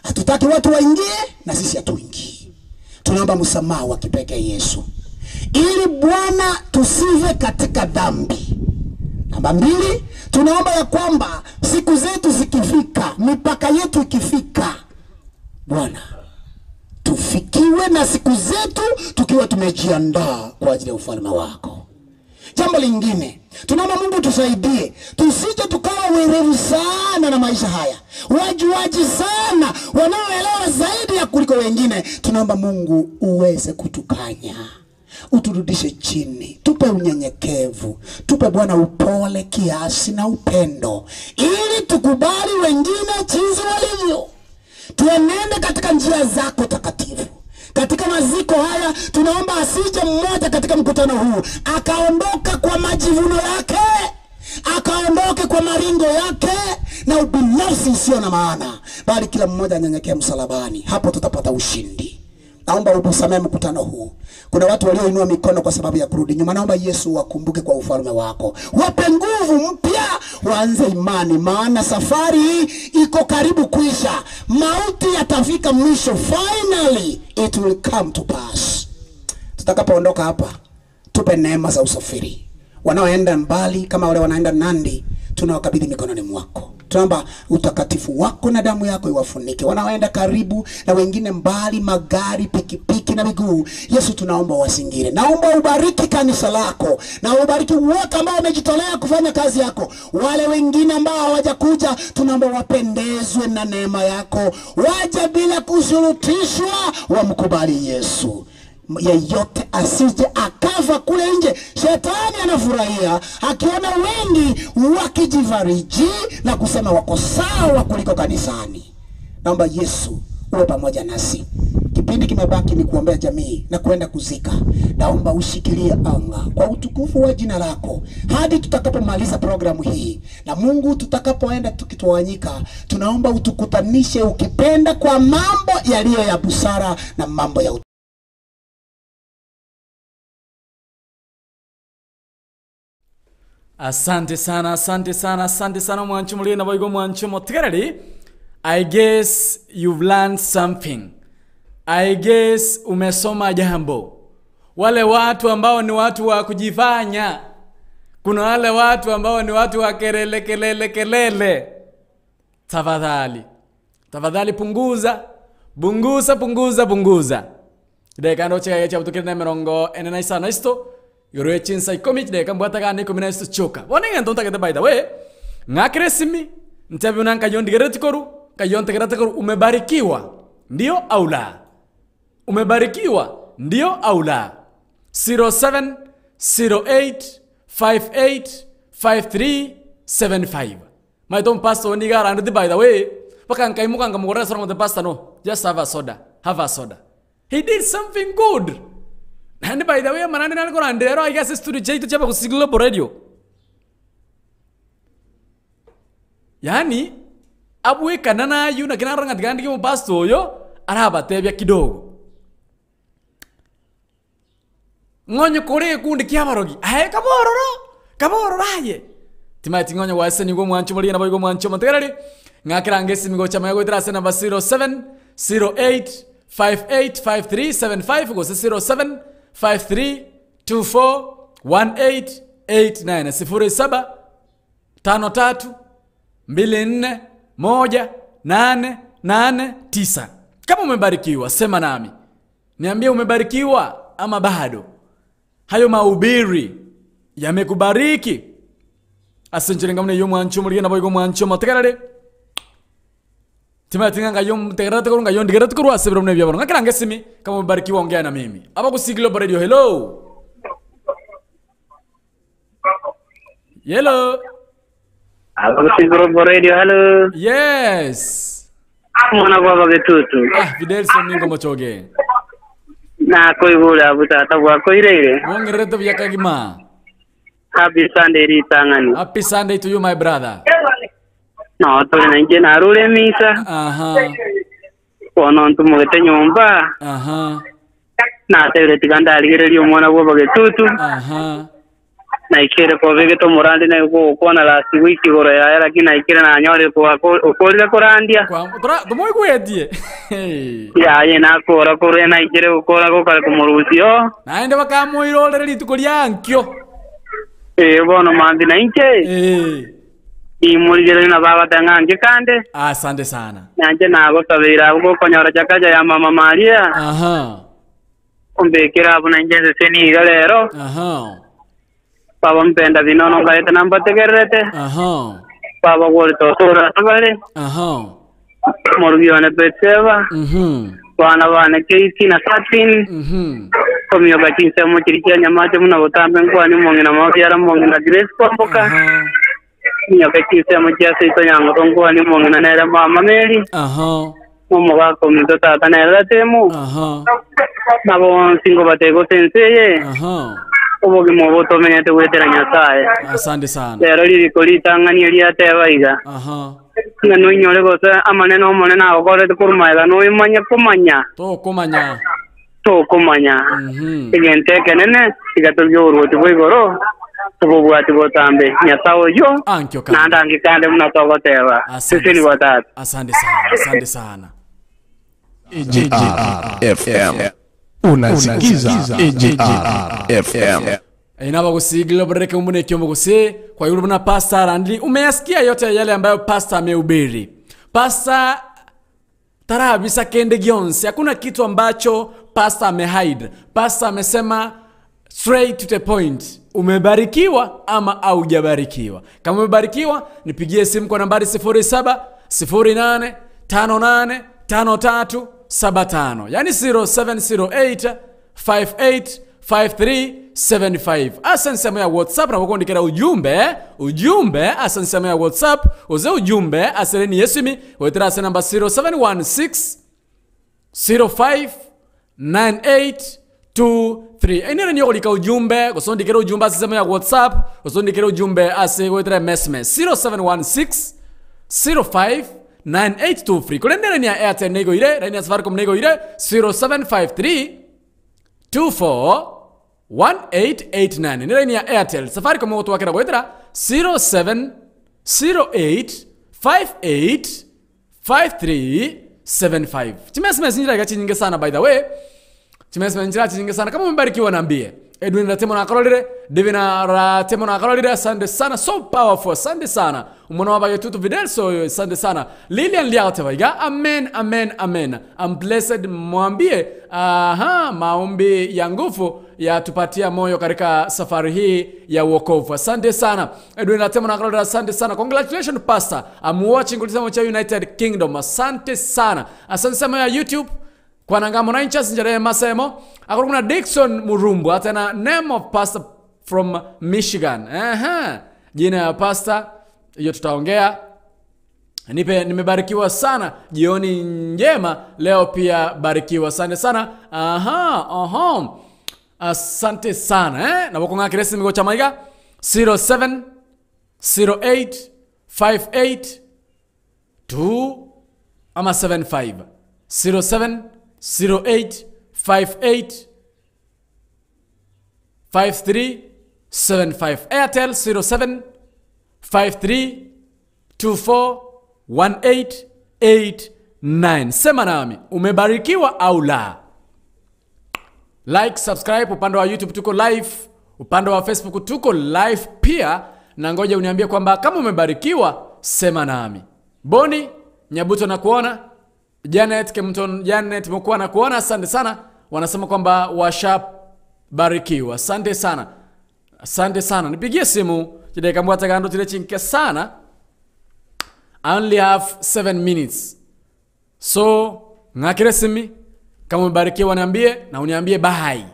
Speaker 3: Hatutaki watu waingie na sisi hatuingii. Tunaomba msamaha wa kipekee Yesu, ili Bwana tusive katika dhambi. Namba 2, tunaomba ya kwamba siku zetu zikifika, mipaka yetu ikifika, Bwana tufikiwe na siku zetu tukiwa tumejiandaa kwa ajili ya ufalme wako. Jambo lingine, tunaomba Mungu tusaidie, tusije tukawa werevu sana na maisha haya, wajuaji sana, wanaoelewa zaidi ya kuliko wengine. Tunaomba Mungu uweze kutukanya, uturudishe chini, tupe unyenyekevu, tupe Bwana upole, kiasi na upendo, ili tukubali wengine jinsi walivyo. Tuenende katika njia zako takatifu. Katika maziko haya tunaomba asije mmoja katika mkutano huu akaondoka kwa majivuno yake, akaondoke kwa maringo yake na ubinafsi usio na maana, bali kila mmoja anyenyekee msalabani. Hapo tutapata ushindi. Naomba utusamehe mkutano huu. Kuna watu walioinua mikono kwa sababu ya kurudi nyuma. Naomba Yesu wakumbuke kwa ufalme wako. Wape nguvu mpya, waanze imani, maana safari hii iko karibu kuisha. Mauti yatafika mwisho. Finally it will come to pass. Tutakapoondoka hapa, tupe neema za usafiri. Wanaoenda mbali kama wale wanaenda Nandi, tunawakabidhi mikononi mwako. Tunaomba utakatifu wako na damu yako iwafunike. Wanaoenda karibu na wengine mbali, magari, pikipiki na miguu, Yesu tunaomba wasingire. Naomba ubariki kanisa lako, na ubariki wote ambao wamejitolea kufanya kazi yako. Wale wengine ambao hawajakuja, tunaomba wapendezwe na neema yako, waje bila kushurutishwa, wamkubali Yesu. Yeyote asije akafa kule nje. Shetani anafurahia akiona wengi wakijifariji na kusema wako sawa kuliko kanisani. Naomba Yesu uwe pamoja nasi. Kipindi kimebaki ni kuombea jamii na kwenda kuzika. Naomba ushikilie anga kwa utukufu wa jina lako hadi tutakapomaliza programu hii. Na Mungu, tutakapoenda tukitawanyika, tunaomba utukutanishe ukipenda kwa mambo yaliyo ya busara na mambo ya
Speaker 2: Asante sana, asante sana, asante sana mwancho mulie na boigo mwancho motigarari. I guess you've learned something. I guess umesoma jambo. Wale watu ambao ni watu wa kujifanya. Kuna wale watu ambao ni watu wa kelele. Tafadhali punguza. Deka ndo chega cha butukira merongo enena isana isto. Yoro chinsa ikomich de kambata gane komina isto choka. Woninga ntonta kete by the way. Ngakresimi ntabi unanka yondi geretikoru, kayonte geretikoru umebarikiwa. Ndio au la? Umebarikiwa ndio au la? 0708585375. My don't pastor niga around by the way. Pakan kai muka ngamugora sorong the pastor no. Just have a soda. He did something good. And by the way, manani nalko andero I guess studio jay to chapa ko siglo po radio. Yani abwe kanana yu na kinaranga gandi mo pastor yo araba tebya kidogo. Ngonyo kore kundi kiamarogi. Kaboro raye. Timati ngonyo wase ni go mwancho mali na boy go mwancho montegarali. Ngakira ngesi migo chama yago itrase number 0708585375 go 0753241889 0753241889. Kama umebarikiwa sema nami. Niambie umebarikiwa ama bado. Hayo mahubiri yamekubariki. Asenjerenga mune yo mwancho muri na boy go mwancho motegarale. Timatinga ngayo tegerate ko ngayo ndigerate ko asebro mune byabona ngakira ngesimi kama umebarikiwa ongea na mimi. Aba ku Siglo Radio hello. Hello.
Speaker 5: Global Radio, hello.
Speaker 2: Yes.
Speaker 5: Mwana kwa bagetutu.
Speaker 2: Fidel Somingo Mochoge.
Speaker 5: Na koibula butata bwa koirere.
Speaker 2: Wongerete byakagima.
Speaker 5: Happy Sunday ritangani.
Speaker 2: Happy Sunday to you, my brother.
Speaker 5: No, tole na nje na rule misa. Kono ntumugete nyumba. Na tele tiganda aligere mwana kwa bagetutu. Na ikere ko vegeto morande na ko na last week gore ya lakini na ikere na nyore ko okolira korandia
Speaker 2: kwa moyo kwedie
Speaker 5: ya ye na kora kore na ikere ko ko kare kumurusio
Speaker 2: naende bakamuiro rere lituko lyankyo
Speaker 5: bono mandi na inche imurigere na baba tanganje kande
Speaker 2: asante sana
Speaker 5: nanje nago tabira uko konyora chakaja ya mama Maria umbekera abuna nje seni galero Papa mpenda vinono kaita namba tegerete. Papa wole to sura tabale. Morgione petseva. Wana Kisii na Satin. Komio gachinse mo chirikia nyamache muna botambe nkwani mongi na mafiara mongi na Grace Kwamboka. Nyo gachinse mo chiase ito nyango nkwani mongi na nere mama Mary. Momo gako mito tata nere temu. Nabo singo batego senseye. Ubogi moboto menyete wetera nyasaye.
Speaker 2: Asante sana.
Speaker 5: Lero litangani lyatebaiga. Ngano inyore gose amaneno monena ogore kurumaiga no imanya kumanya. To kumanya. Igente kenene igatulyo uruti bwigoro. Tububwati botambe nyasawo yo. Nanda ngikande munatogoteba. Sisi ni watatu.
Speaker 2: Asante sana. Asante sana.
Speaker 6: FM. Unasikiza AJR FM.
Speaker 2: Inaba kusigilo bareke umbune kiombo kuse kwa yule na pastor Andli umeyasikia yote yale ambayo pastor amehubiri. Pastor tarabisa kende gionsi hakuna kitu ambacho pastor amehide. Pastor amesema straight to the point. Umebarikiwa ama haujabarikiwa? Kama umebarikiwa nipigie simu kwa nambari 0708585375 yani 0708585375. Asansema ya WhatsApp na wakondikera ujumbe asansema ya WhatsApp uze ujumbe asereni yesimi wetrase namba 0716 059823. Enere niyo kulika ujumbe kusondikera ujumbe asansema ya WhatsApp kusondikera ujumbe ase wetra SMS 0716 059823. Kulendere ni ya Airtel nego ile raini ya Safaricom nego ile 0753 241889. Nile ni ya Airtel. Safaricom watu wakera wetra 0708585375. Chimesema zinjira gachi nyingi sana by the way. Chimesema zinjira gachi nyingi sana. Kama umebarikiwa naambie. Edwin Ratemo na Karolire, Divina Ratemo na Karolire, asante sana, so powerful, asante sana. Umona wabaye tutu video, so asante sana. Lilian Liaote waiga, amen, amen, amen. I'm blessed, mwambie, maombi ya nguvu ya tupatia moyo katika safari hii ya wokovu. Asante sana. Edwin Ratemo na Karolire, asante sana. Congratulations pastor. I'm watching kulisema cha United Kingdom. Asante sana. Asante sana ya YouTube. Kwa nangamo na inchas njare masemo akuruna Dixon Murumbu atena name of pastor from Michigan. Jina ya pastor hiyo tutaongea. Nimebarikiwa sana, jioni njema leo pia barikiwa. Asante sana. Asante sana na wako ngakiresi migo cha maiga 07 08 58 2 ama 75 07 08 58 5375. Airtel 07 53 24 1889. Sema nami umebarikiwa au la? Like, subscribe. Upande wa YouTube tuko live, upande wa Facebook tuko live pia, na ngoja uniambie kwamba kama umebarikiwa. Sema nami. Boni Nyabuto na kuona Janet Kemton, Janet mkuu na kuona, asante sana. Wanasema kwamba washabarikiwa. Asante sana. Asante sana. Nipigie simu kideka mwata gando tile chinke sana. I only have 7 minutes. So ngakire simi kama umebarikiwa niambie, na uniambie bye.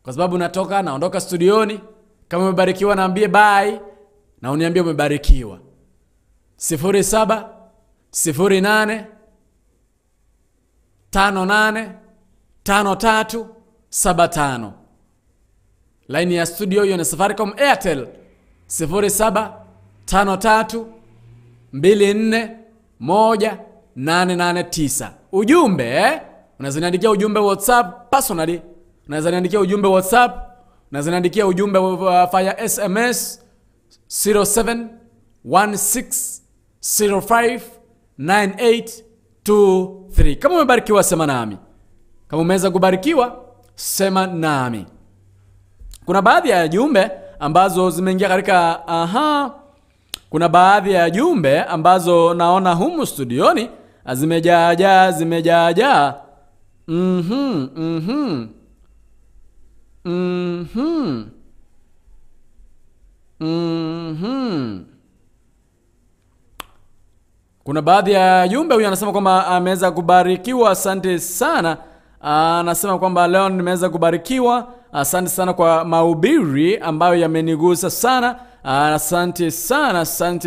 Speaker 2: Kwa sababu natoka naondoka studioni Kama umebarikiwa naambie bye na uniambie umebarikiwa. 07 08 58 53 75. Line ya studio hiyo ni Safaricom Airtel 07 53 24 1889. Ujumbe unaweza niandikia ujumbe WhatsApp personally, unaweza niandikia ujumbe WhatsApp, unaweza niandikia ujumbe via SMS 07 16 05 9823. Kama umebarikiwa sema nami. Kama umeweza kubarikiwa sema nami. Kuna baadhi ya jumbe ambazo zimeingia katika kuna baadhi ya jumbe ambazo naona humu studioni zimejaa. Kuna baadhi ya jumbe, huyu anasema kwamba ameweza kubarikiwa, asante sana. Anasema kwamba leo nimeweza kubarikiwa, asante sana kwa mahubiri ambayo yamenigusa sana. Asante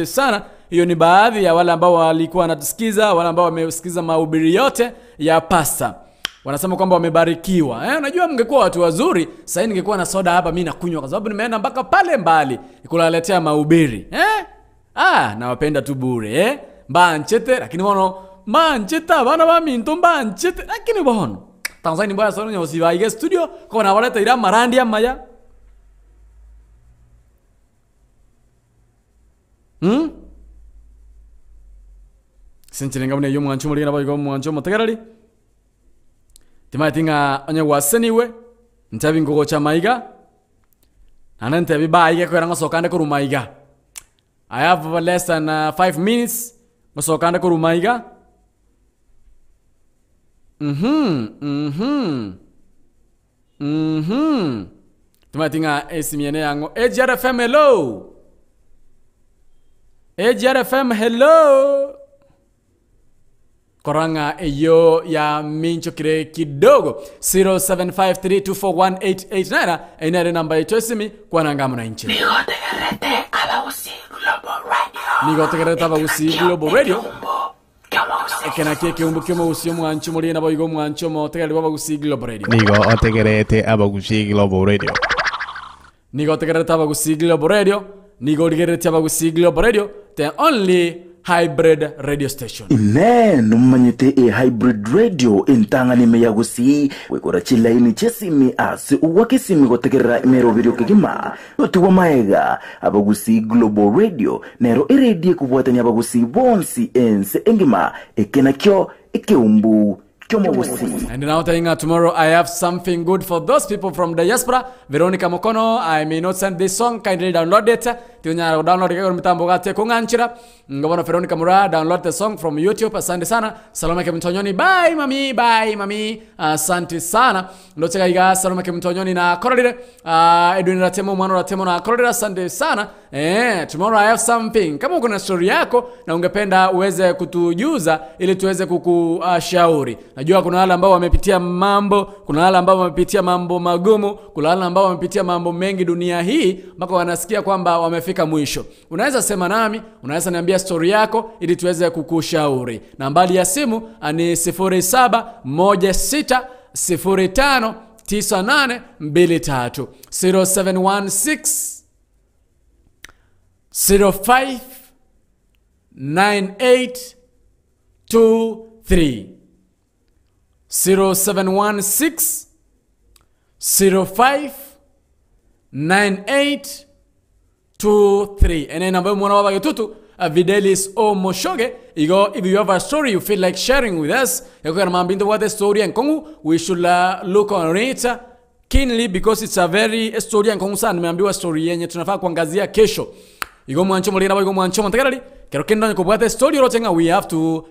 Speaker 2: sana. Hiyo ni baadhi ya wale ambao walikuwa wanatusikiza, wale ambao wamesikiza mahubiri yote ya pasta. Wanasema kwamba wamebarikiwa. Unajua mngekuwa watu wazuri, sasa ningekuwa na soda hapa mimi nakunywa kwa sababu nimeenda mpaka pale mbali kulaletea mahubiri. Nawapenda tu bure. Mbanchete lakini wono mancheta bana ba minto mbanchete lakini bono. Tanzania mbaya sana nyosibaige studio kwa na wale taira marandi amaya. Sinchilenga mune yomu anchumo ligana bayigo mu anchumo tegarali. Timatinga onye waseniwe ntabi ngogo cha maiga. Anante bibaige ko ranga sokande ko rumaiga. I have less than 5 minutes. Masokanda ko rumaiga. Tumatinga esimiene yango. AGRFM hello. AGRFM hello. Koranga eyo ya mincho kire kidogo 0753241889 ina namba yetu esimi kwa nangamu na inchi. Nigotegerete abagusi Global Radio. Ekena keke umbukiyo usiyo mwancho muri na boyigo mwancho motegerete abagusi Global Radio.
Speaker 6: Nigotegerete abagusi Global Radio.
Speaker 2: Nigotegerete abagusi Global Radio. Nigotegerete abagusi Global Radio. The only hybrid radio station.
Speaker 7: Numanyete hybrid radio intangani meyagusi wekora chila ini chesimi asi uwakisimi gotegerera imero video kigima tuwa maega abagusi Global Radio nero iredie kubwatanya abagusi bonsi ense engima ekena kyo ekeumbu.
Speaker 2: And now telling tomorrow I have something good for those people from diaspora. Veronica Mokono, I may not send this song, kindly download it. Tiunya download it kwa mitambo gate kunganchira. Ngabona Veronica Mura, download the song from YouTube. Asante sana. Salome ke mtonyoni. Bye mami. Asante sana. Ndocheka iga Salome ke mtonyoni na korire. Edwin Ratemo mwana Ratemo na korire. Asante sana. Tomorrow I have something. Kama uko na story yako na ungependa uweze kutujuza ili tuweze kukushauri. Najua kuna wale ambao wamepitia mambo, kuna wale ambao wamepitia mambo magumu, kuna wale ambao wamepitia mambo mengi dunia hii mpaka wanasikia kwamba wamefika mwisho. Unaweza sema nami, unaweza niambia story yako ili tuweze kukushauri. Nambari ya simu ni 0716 05 9823 0716 05 9823 0716 05 9823. Ene namba mwana waba getutu Videlis o Moshoge. Igo, if you have a story you feel like sharing with us, yako kana mambinto what the story and kongu, we should look on it keenly because it's a very story and kongu sana. Nimeambiwa story yenye tunafaa kuangazia kesho. Igo mwancho mulina igo mwancho mtakalali. Kero kenda nikubwate story rotenga, we have to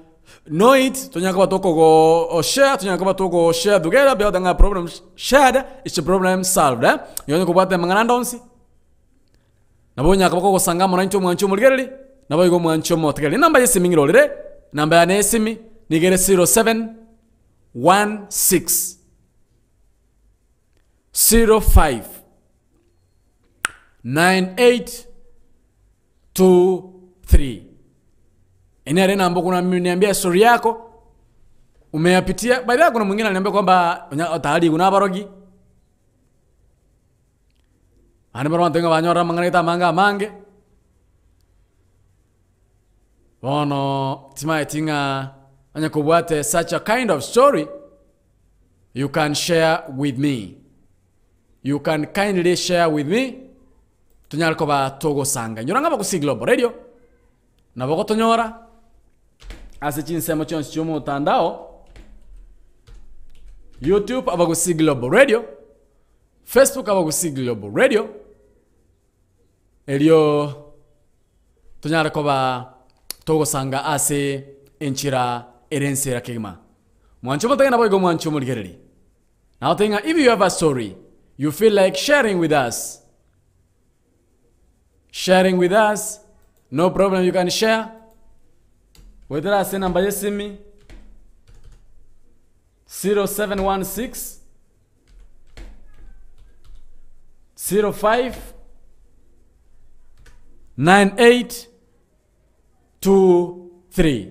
Speaker 2: know it. Tunyaka batoko go share, tunyaka batoko share together because the problem shared is a problem solved. Yoni kubwate mangana onsi. Nabonya kabako ko sangamo na mwancho muligereli. Nabo igo mwancho mtakalali. Namba yesi mingirolire. Namba ya nesimi nigere 07 16 05 9823. Ina namba kuna niambia story yako umeyapitia. By the way kuna mwingine ananiambia kwamba tayari kuna barogi. Ani baro ntenga banyora manganita manga mange. Bono timai tinga anya kubwate such a kind of story you can share with me. You can kindly share with me. Tunyal ko ba togo sanga. Nyoranga ba ku Global Radio. Na bako tonyora. Ase chinsemo chonsi chomo tandao. YouTube aba ku Global Radio. Facebook aba ku Global Radio. Elio tunyal ko ba togo sanga ase enchira erensera kema. Mwancho motanga na boy go mwancho mulgereri. Now think if you have a story you feel like sharing with us. Sharing with us, no problem, you can share. Whether I say number yes me 0716 05 9823.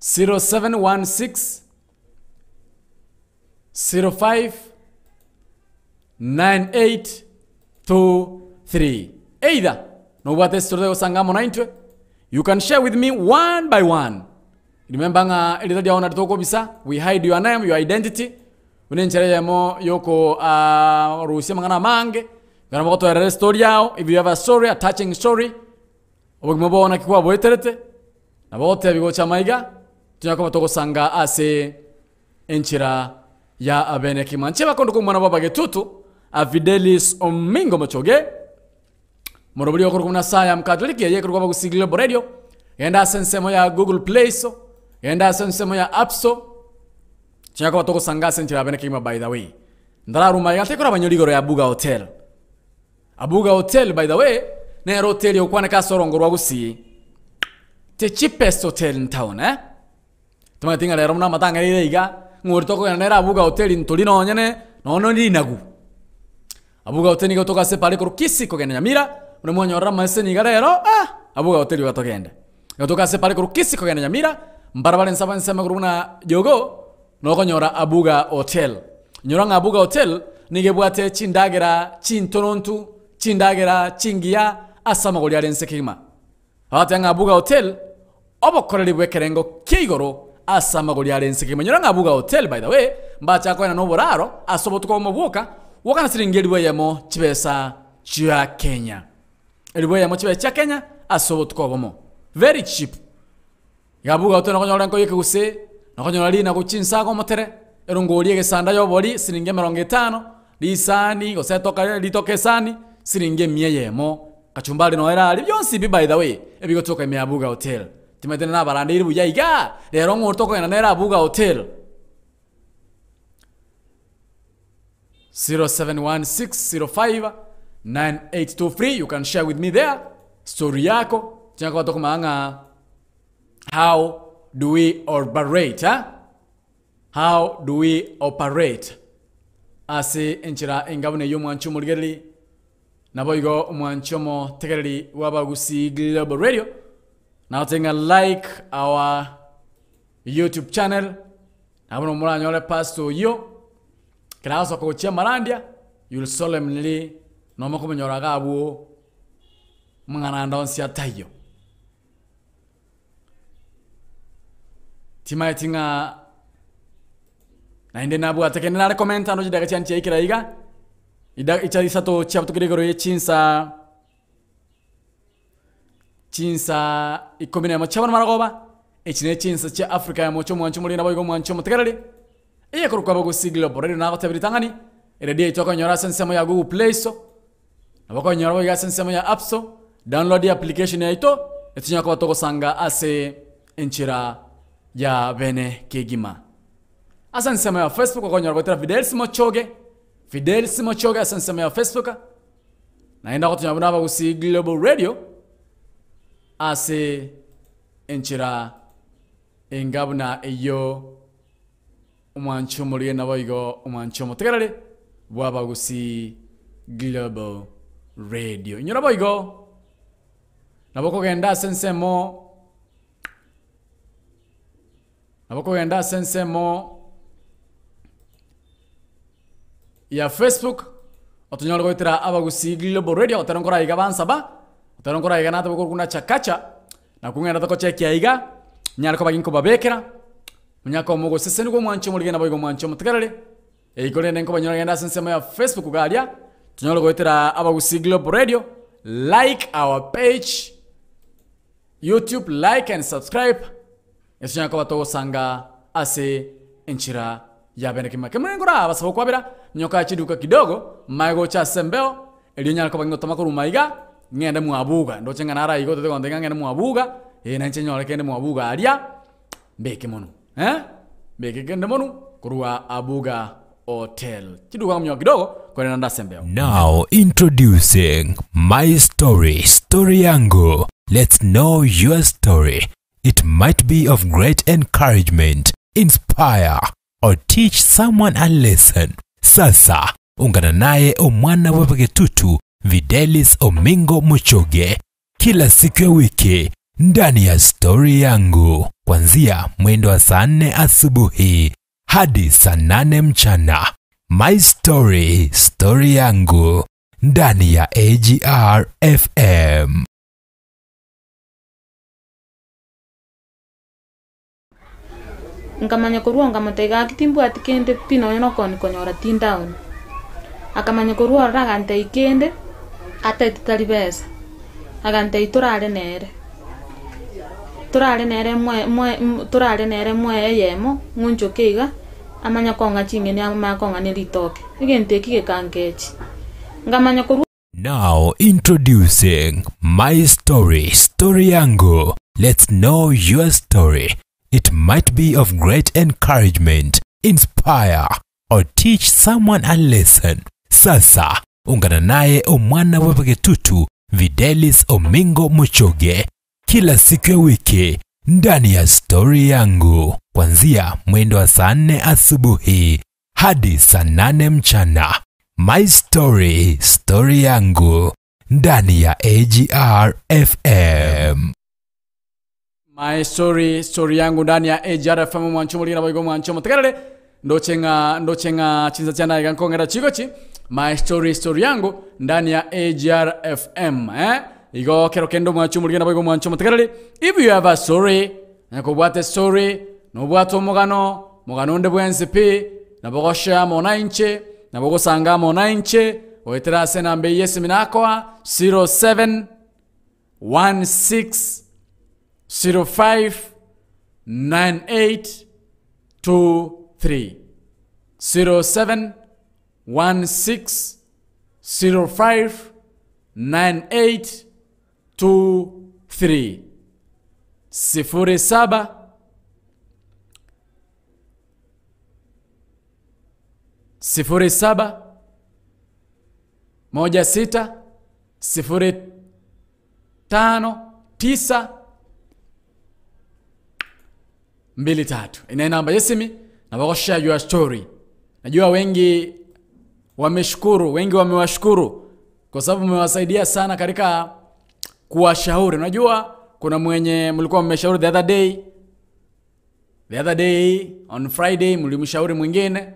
Speaker 2: Zero 0716 05 9823. Either no what is today sangamo 9 you can share with me one by one. Remember nga elitadia ona toko bisa we hide your name, your identity. Unenchele yamo yoko ruhusia mangana mange. Gana moko to story yao. If you have a story, a touching story, obogimobo ona kikwa boeterete. Na bote bigo chamaiga. Tunyakoma toko sanga ase enchira ya abene kimanche bakondo kumwana babage tutu a Fidelis Omingo Mochoge morobili okoro kuna saya mkatoliki yeye kuruka ku Global Radio yenda sensemo ya Google Play so yenda sensemo ya App Store tunyakoma toko sanga enchira abene kima. By the way ndara ruma yate kora banyoligoro ya Abuga Hotel. Abuga Hotel by the way ne hotel yokwana ka sorongo rwa gusi the cheapest hotel in town tumatinga lero muna matanga ile iga ngortoko yanera Abuga Hotel ntolino nyene nono ni nagu. Abuga Hotel nigo toka separe ko Kisii ko genya mira muna mwanyora maseni garero Abuga Hotel yo togenda yotoka separe ko Kisii ko genya mira mbarabale nsaba nsema kuruna jogo no konyora Abuga Hotel. Nyoranga Abuga Hotel nigebwate chindagera chintonontu chindagera chingia asama goli alense kima. Atanga Abuga Hotel obokoreri bwekerengo kigoro asama goli alense kima. Nyoranga Abuga Hotel by the way mbacha ko na no boraro asobotuko mubuka wakana siringeri bwe yamo chibesa chia Kenya. Elibwe yamo chibesa Kenya asobotuko bomo very cheap. Abuga Hotel no konyora nko yekuse no konyora lina kuchinsa ko motere erongoli gesanda yo boli siringe 50 lisani gosetoka litoke sani siringe 100 yemo kachumbali no era ali byonsi bi by the way ebigo toka me Abuga Hotel timetena na barande iri buyayiga lero ngortoko yana nera Abuga Hotel 0716059823. You can share with me there story yako chako toko maanga how do we operate how do we operate ase enchira engabune yo mwancho mulgeli naboigo mwanchomo tegereli wabagusi Global Radio. Now tenga like our YouTube channel nabono mulanyole pasto yo kraso ko chia marandia you'll solemnly no mako menyoraga abu mangana ndonsia tayo timaitinga na inde nabu atekenera comment ano jidaga chanchi ikira iga ida ichari sato chapto kirigoro ye chinsa ikomine mo chabana maragoba echine chinsa cha Africa ya mocho mwancho muri naboigo mwancho mutegerali iye kuruka bago Global Radio na gotabiri tangani ere dia itoko nyora sensemo ya Google Play so nabako nyora bago sensemo ya App Store download the application ya ito etinya ko batoko sanga ase enchira ya bene kegima. Asa nsema ya Facebook kwa nyora batera Fidelis Mochoge asa nsema ya Facebook naenda kutunya baba gusi Global Radio ase enchira engabuna iyo umwanchomo liye naboigo umwanchomo tegerere bwabagusi Global Radio inyora boigo naboko genda sensemo ya Facebook otunyora goitira abagusi Global Radio otaronkora iga bansaba otaronkora iga nata boko kuna chakacha na kungenda tako chekia iga nyariko baginko babekera munyako mugo seseni ko mwanchomo ligena boigo mwanchomo tegerere ikole nenko banyora genda sensemo ya Facebook galia tunyora goitira abagusi Global Radio. Like our page YouTube, like and subscribe. Esunya kwa to sanga ase enchira ya bene kima kemengora basabo kwabira nyoka chiduka kidogo maigo cha sembeo elinya kwa ngotama ko rumaiga ngende muabuga ndo chenga nara igo tete kondenga ngende muabuga na chenyo lekende muabuga alia mbeke mono mbeke kende mono kurua abuga hotel chiduka mnyo kidogo kwa nanda sembeo.
Speaker 1: Now introducing my story yangu. Let's know your story. It might be of great encouragement, inspire, or teach someone a lesson. Sasa, ungana naye omwana wepegetutu Videlis Omingo Muchoge kila siku ya wiki ndani ya story yangu kuanzia mwendo wa saa 4 asubuhi hadi saa 8 mchana. My story yangu ndani ya AGR FM.
Speaker 8: Nkamanya kurua ngamatega kitimbu atikende pino yono konyora tindown akamanya kurua ragante ikende ata titalibesa agante iturale nere mwe yemo ngunjo keiga amanya konga chingene ama konga nelitoke igente kike kankechi ngamanya kurua.
Speaker 1: Now introducing my story yangu. Let's know your story. It might be of great encouragement, inspire, or teach someone a lesson. Sasa, ungana naye omwana wepegetutu Videlis Omingo Muchoge kila siku ya wiki ndani ya story yangu kuanzia mwendo wa saa 4 asubuhi hadi saa 8 mchana. My story yangu ndani ya AGR FM.
Speaker 2: My story yangu ndani ya AGR FM mwanchomo lina boigo mwanchomo tegerere ndochenga chinza chana igankongera chigochi. My story yangu ndani ya AGR FM igo kero kendo mwanchomo lina boigo mwanchomo tegerere. If you have a story nakobwate story no bwato mogano nde bwensipi nabogosha monainche nabogosanga monainche oetera sena mbe yesi minakwa 0716 05 9823 0716 05 9823 07 16 05 9 23. Ina namba yesimi na bakosha your story. Najua wengi wameshukuru, wengi wamewashukuru kwa sababu mmewasaidia sana katika kuwashauri. Unajua kuna mwenye mlikuwa mmeshauri the other day on Friday mlimshauri mwingine,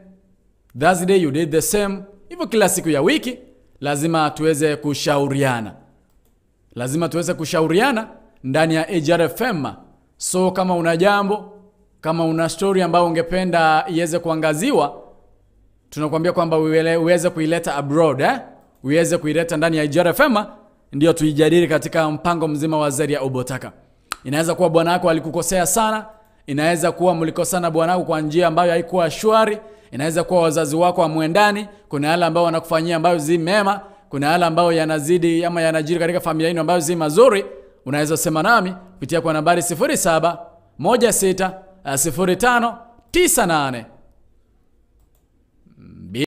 Speaker 2: Thursday you did the same. Hivyo kila siku ya wiki lazima tuweze kushauriana ndani ya AGR FM. So kama una jambo, kama una story ambayo ungependa iweze kuangaziwa, tunakuambia kwamba uweze kuileta abroad, uweze kuileta ndani ya AGR FM, ndio tuijadili katika mpango mzima wa Zaidi ya Obotaka. Inaweza kuwa bwana wako alikukosea sana, inaweza kuwa mlikosana bwana wako kwa njia ambayo haikuwa shwari, inaweza kuwa wazazi wako hamuendani, kuna yale ambao wanakufanyia ambayo si mema, kuna yale ambao yanazidi ama yanajiri katika familia yenu ambayo si mazuri. Unaweza sema nami kupitia kwa nambari 0716 05 98